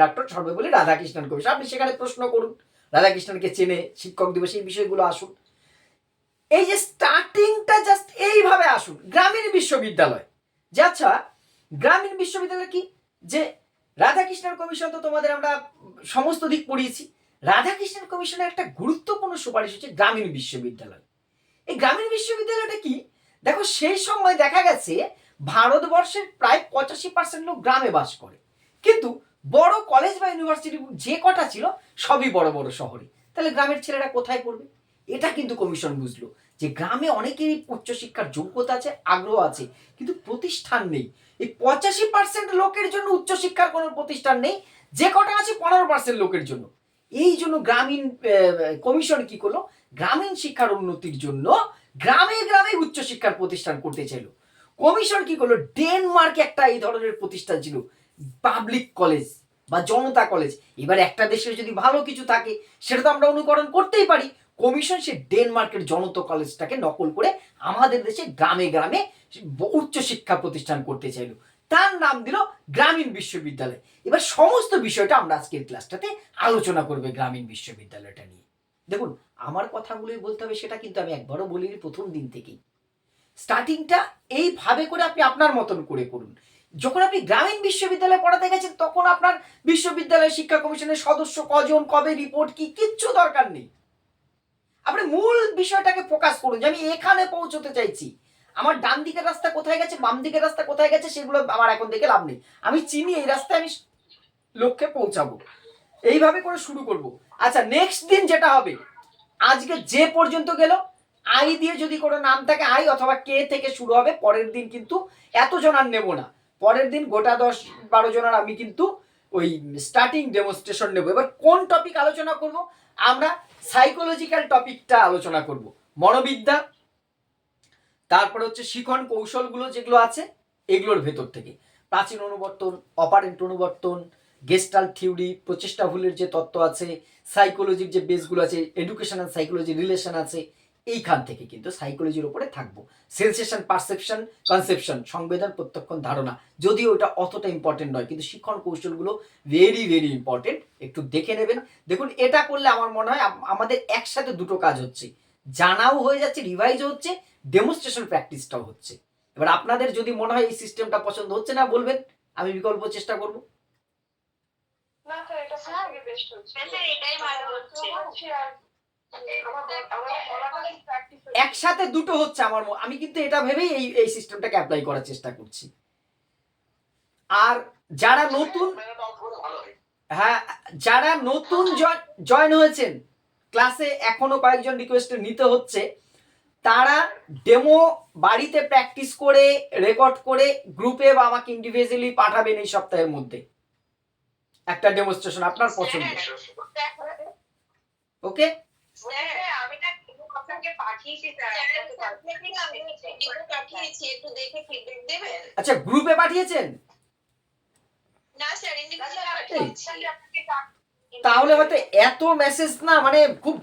ডক্টর সর্বপল্লী রাধাকৃষ্ণন কমিশন। আপনি সেখানে প্রশ্ন করুন, রাধাকৃষ্ণনকে চেনে, শিক্ষক দিবস, এই বিষয়গুলো আসুন। এই যে স্টার্টিংটা জাস্ট এইভাবে আসুন। গ্রামীণ বিশ্ববিদ্যালয় যে, আচ্ছা গ্রামীণ বিশ্ববিদ্যালয় কি, যে রাধাকৃষ্ণন কমিশন তো তোমাদের আমরা সমস্ত দিক পড়িয়েছি। রাধাকৃষ্ণন কমিশনের একটা গুরুত্বপূর্ণ সুপারিশ হচ্ছে গ্রামীণ বিশ্ববিদ্যালয়। এই গ্রামীণ বিশ্ববিদ্যালয়টা কি, দেখো সেই সময় দেখা গেছে ভারতবর্ষের প্রায় 85% লোক গ্রামে বাস করে, কিন্তু বড় কলেজ বা ইউনিভার্সিটি যে কটা ছিল সবই বড় বড় শহরে। তাহলে গ্রামের ছেলেরা কোথায় পড়বে? এটা কিন্তু কমিশন বুঝলো যে গ্রামে অনেকেরই উচ্চশিক্ষার যোগ্যতা আছে, আগ্রহ আছে, কিন্তু প্রতিষ্ঠান নেই। এই 85% লোকের জন্য উচ্চশিক্ষার কোনো প্রতিষ্ঠান নেই, যে কটা আছে 15% লোকের জন্য। এই জন্য গ্রামীণ কমিশন কি করলো, গ্রামীণ শিক্ষার উন্নতির জন্য গ্রামে গ্রামে উচ্চশিক্ষার প্রতিষ্ঠান করতে চাইলো। কমিশন কি করলো, ডেনমার্কে একটা এই ধরনের প্রতিষ্ঠান ছিল, পাবলিক কলেজ বা জনতা কলেজ। এবার একটা দেশের যদি ভালো কিছু থাকে সেটা তো আমরা অনুকরণ করতেই পারি। কমিশন সে ডেনমার্কের জনতা কলেজটাকে নকল করে আমাদের দেশে গ্রামে গ্রামে উচ্চশিক্ষা প্রতিষ্ঠান করতে চাইলো, তার নাম দিল গ্রামীণ বিশ্ববিদ্যালয়। এবার সমস্ত বিষয়টা আমরা আজকের ক্লাসটাতে আলোচনা করবে গ্রামীণ বিশ্ববিদ্যালয়টা নিয়ে। দেখুন, আমার কথাগুলোই বলতে হবে সেটা কিন্তু আমি একবারও বলিনি প্রথম দিন থেকেই। স্টার্টিংটা এইভাবে করে আপনি আপনার মতন করে করুন। যখন আপনি গ্রামীণ বিশ্ববিদ্যালয়ে পড়াতে গেছেন তখন আপনার বিশ্ববিদ্যালয় শিক্ষা কমিশনের সদস্য কজন, কবে রিপোর্ট কি, কিচ্ছু দরকার নেই। আপনি মূল বিষয়টাকে ফোকাস করুন যে আমি এখানে পৌঁছতে চাইছি। আমার ডান দিকের রাস্তা কোথায় গেছে, বাম দিকের রাস্তা কোথায় গেছে, সেগুলো আমার এখন দেখে লাভ নেই। আমি চিনি এই রাস্তায় আমি লক্ষ্যে পৌঁছাবো। এইভাবে করে শুরু করব। আচ্ছা, নেক্সট দিন যেটা হবে, আজকে যে পর্যন্ত গেল আই দিয়ে যদি কোনো নাম থাকে আই অথবা কে থেকে শুরু হবে। পরের দিন কিন্তু এতজন আর নেব না, পরের দিন গোটা 10-12 জনের আমি কিন্তু ওই স্টার্টিং ডেমনস্ট্রেশন নেব। এবার কোন টপিক আলোচনা করব? আমরা সাইকোলজিক্যাল টপিকটা আলোচনা করব, মনোবিদ্যা, তারপরে হচ্ছে শিখন কৌশলগুলো যেগুলো আছে এগুলোর ভেতর থেকে প্রাচীন অনুবর্তন, অপারেন্ট অনুবর্তন, গেস্টাল্ট থিওরি, প্রচেষ্টা ভুলের যে তত্ত্ব আছে, সাইকোলজির যে বেসগুলো আছে, এডুকেশন আর সাইকোলজি রিলেশন আছে, এইখান থেকে কিন্তু সাইকোলজির উপরে থাকবো। সেন্সেশন, পারসেপশন, কনসেপশন, সংবেদন, প্রত্যক্ষণ, ধারণা, যদিও ওটা অতটা ইম্পর্টেন্ট নয়, কিন্তু শিক্ষণ কৌশলগুলো ভেরি ভেরি ইম্পর্টেন্ট, একটু দেখে নেবেন। দেখুন, এটা করলে আমার মনে হয় আমাদের একসাথে দুটো কাজ হচ্ছে, জানাও হয়ে যাচ্ছে, রিভাইজও হচ্ছে, ডেমনস্ট্রেশন প্র্যাকটিসটাও হচ্ছে। এবার আপনাদের যদি মনে হয় এই সিস্টেমটা পছন্দ হচ্ছে না, বলবেন, আমি বিকল্প চেষ্টা করব। না স্যার, এটা সবথেকে বেস্ট হচ্ছে। স্যার এটাই ভালো হচ্ছে। একসাথে দুটো হচ্ছে আমি কিন্তু এটা ভেবেই এই সিস্টেমটাকে অ্যাপ্লাই করার চেষ্টা করছি। আর যারা নতুন, হ্যাঁ, যারা নতুন জয়েন হয়েছেন ক্লাসে, এখনো কয়েকজন রিকোয়েস্ট নিতে হচ্ছে, তারা ডেমো বাড়িতে প্র্যাকটিস করে রেকর্ড করে গ্রুপে বা আমাকে ইন্ডিভিজুয়ালি পাঠাবেন এই সপ্তাহের মধ্যে একটা ডেমনস্ট্রেশন আপনার পছন্দ। ওকে, আচ্ছা, গ্রুপে পাঠিয়েছেন? তাহলে হয়তো এত মেসেজ না, মানে খুব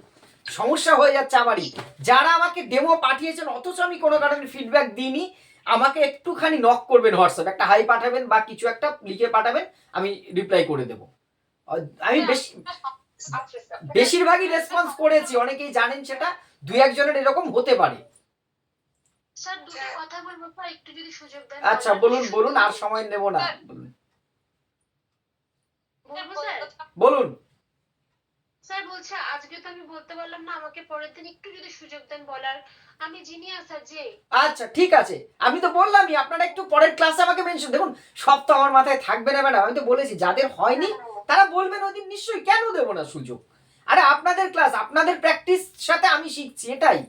সমস্যা হয়ে যাচ্ছে আমারই। যারা আমাকে ডেমো পাঠিয়েছেন অথচ আমি কোনো কারণে ফিডব্যাক দিইনি, আমাকে একটুখানি নক করবেন, হোয়াটসঅ্যাপ একটা হাই পাঠাবেন বা কিছু একটা লিখে পাঠাবেন, আমি রিপ্লাই করে দেবো। আমি বেশিরভাগই রেসপন্স করেছি, অনেকেই জানেন সেটা, 2-1 জনের এরকম হতে পারে। স্যার দুটো কথা বলবো, একটু যদি সুযোগ দেন। আচ্ছা, বলুন, আর সময় নেব না, বলুন। স্যার বলছে আজকে তো আমি বলতে পারলাম না, আমাকে পরের দিন একটু যদি সুযোগ দেন বলার, আমি জিনিয়াস স্যার যে। আচ্ছা ঠিক আছে, আমি তো বললামই আপনারা একটু পরের ক্লাসে আমাকে মেনশন, দেখুন সব তো আমার মাথায় থাকবে না ম্যাডাম, আমি তো বলেছি যাদের হয়নি তারা বলবেন ওই দিন, নিশ্চয়ই, কেন দেবো না সুযোগ। আরে আপনাদের ক্লাস, আপনাদের প্র্যাকটিস সাথে আমি শিখছি, এটাই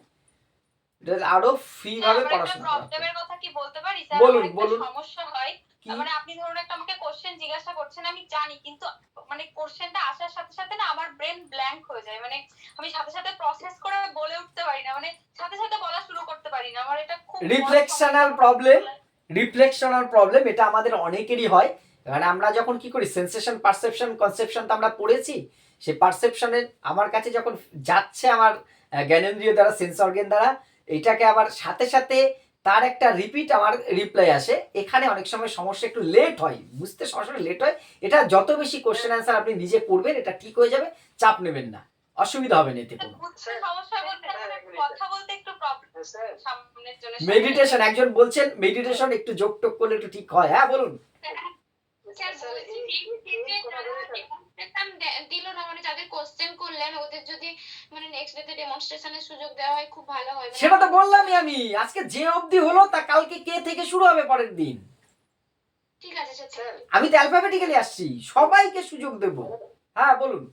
আরো ফ্রি ভাবে পড়াশোনা করা। প্রবলেমের কথা কি বলতে পারি স্যার? বলুন। সমস্যা হয়, মানে আপনি ধরুন একটা আমাকে কোশ্চেন জিজ্ঞাসা করছেন, আমি জানি, কিন্তু মানে কোশ্চেনটা আসার সাথে সাথে না আমার ব্রেন ব্ল্যাঙ্ক হয়ে যায়, মানে আমি সাথে সাথে প্রসেস করে বলে উঠতে পারি না, মানে সাথে সাথে বলা শুরু করতে পারি না। আমার এটা খুব রিফ্লেকশনাল প্রবলেম, এটা আমাদের অনেকেরই হয়। মানে আমরা যখন কি করি, সেন্সেশন, পারসেপশন, কনসেপশন তো আমরা পড়েছি, সেই পারসেপশনের আমার কাছে যখন যাচ্ছে আমার জ্ঞানেন্দ্রিয় দ্বারা, সেন্স অর্গান দ্বারা, এটাকে আবার সাথে সাথে তার একটা রিপিট আমার রিপ্লাই আসে। এখানে অনেক সময় সমস্যা একটু লেট হয়, বুঝতে সমস্যাটা লেট হয়। এটা যত বেশি কোশ্চেন অ্যান্সার আপনি নিজে করবেন, এটা ঠিক হয়ে যাবে, চাপ নেবেন না, অসুবিধা হবে না এতে কোনো। সমস্যা বলতে কথা বলতে একটু প্রবলেম, সামনের জন্য মেডিটেশন, একজন বলছেন মেডিটেশন একটু যোগ টোক করলে একটু ঠিক হয়। হ্যাঁ বলুন। দিল না, মানে যাদের কোশ্চেন করলেন ওদের যদি মানে নেক্সট ডেতে ডেমনস্ট্রেশনের সুযোগ দেওয়া হয় খুব ভালো হয়। সেটা তো বললামই আমি, আজকে যে অবধি হলো তা কালকে কে থেকে শুরু হবে পরের দিন। ঠিক আছে স্যার, আমি তো অ্যালফাবেটিক্যালি আসছি, সবাইকে সুযোগ দেব। হ্যাঁ বলুন।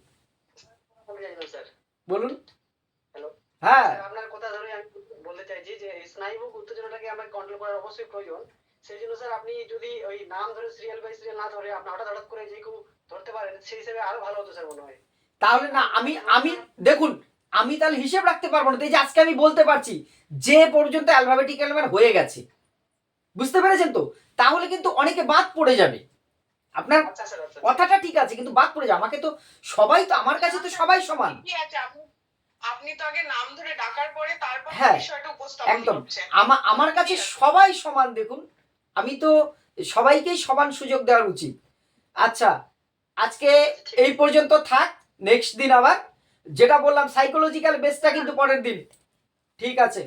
বলুন। হ্যালো, হ্যাঁ, আপনার কথা ধরে আমি বলতে চাইছি যে স্নায়ুমুখ উত্তেজনাটাকে আমরা কন্ট্রোল করার অবশ্যই প্রয়োজন। সেই জন্য স্যার আপনি যদি ওই নাম ধরে সিরিয়াল বাই সিরিয়াল না ধরে আপনি হঠাৎ করে যে কেউ ধরতে পারেন, সেই হিসেবে আরো ভালো হতো স্যার মনে হয়। তাহলে না, আমি দেখুন, আমি তাহলে হিসেব রাখতে পারবো না। এই যে আজকে আমি বলতে পারছি যে পর্যন্ত অ্যালফাবেটিক্যাল হয়ে গেছে, বুঝতে পেরেছেন তো? তাহলে কিন্তু অনেকে বাদ পড়ে যাবে। আপনার কথাটা ঠিক আছে, কিন্তু বাদ পড়ে যাবে। আমাকে তো সবাই, তো আমার কাছে তো সবাই সমান। আপনি তো আগে নাম ধরে ডাকার পরে তারপর বিষয়টা উপস্থাপন একদম করছেন। আমার কাছে সবাই সমান। দেখুন, আমি তো সবাইকেই সমান সুযোগ দেওয়ার উচিত। আচ্ছা, আজকে এই পর্যন্ত থাক, নেক্সট দিন আবার যেটা বললাম সাইকোলজিক্যাল বেসটা কিন্তু পরের দিন। ঠিক আছে।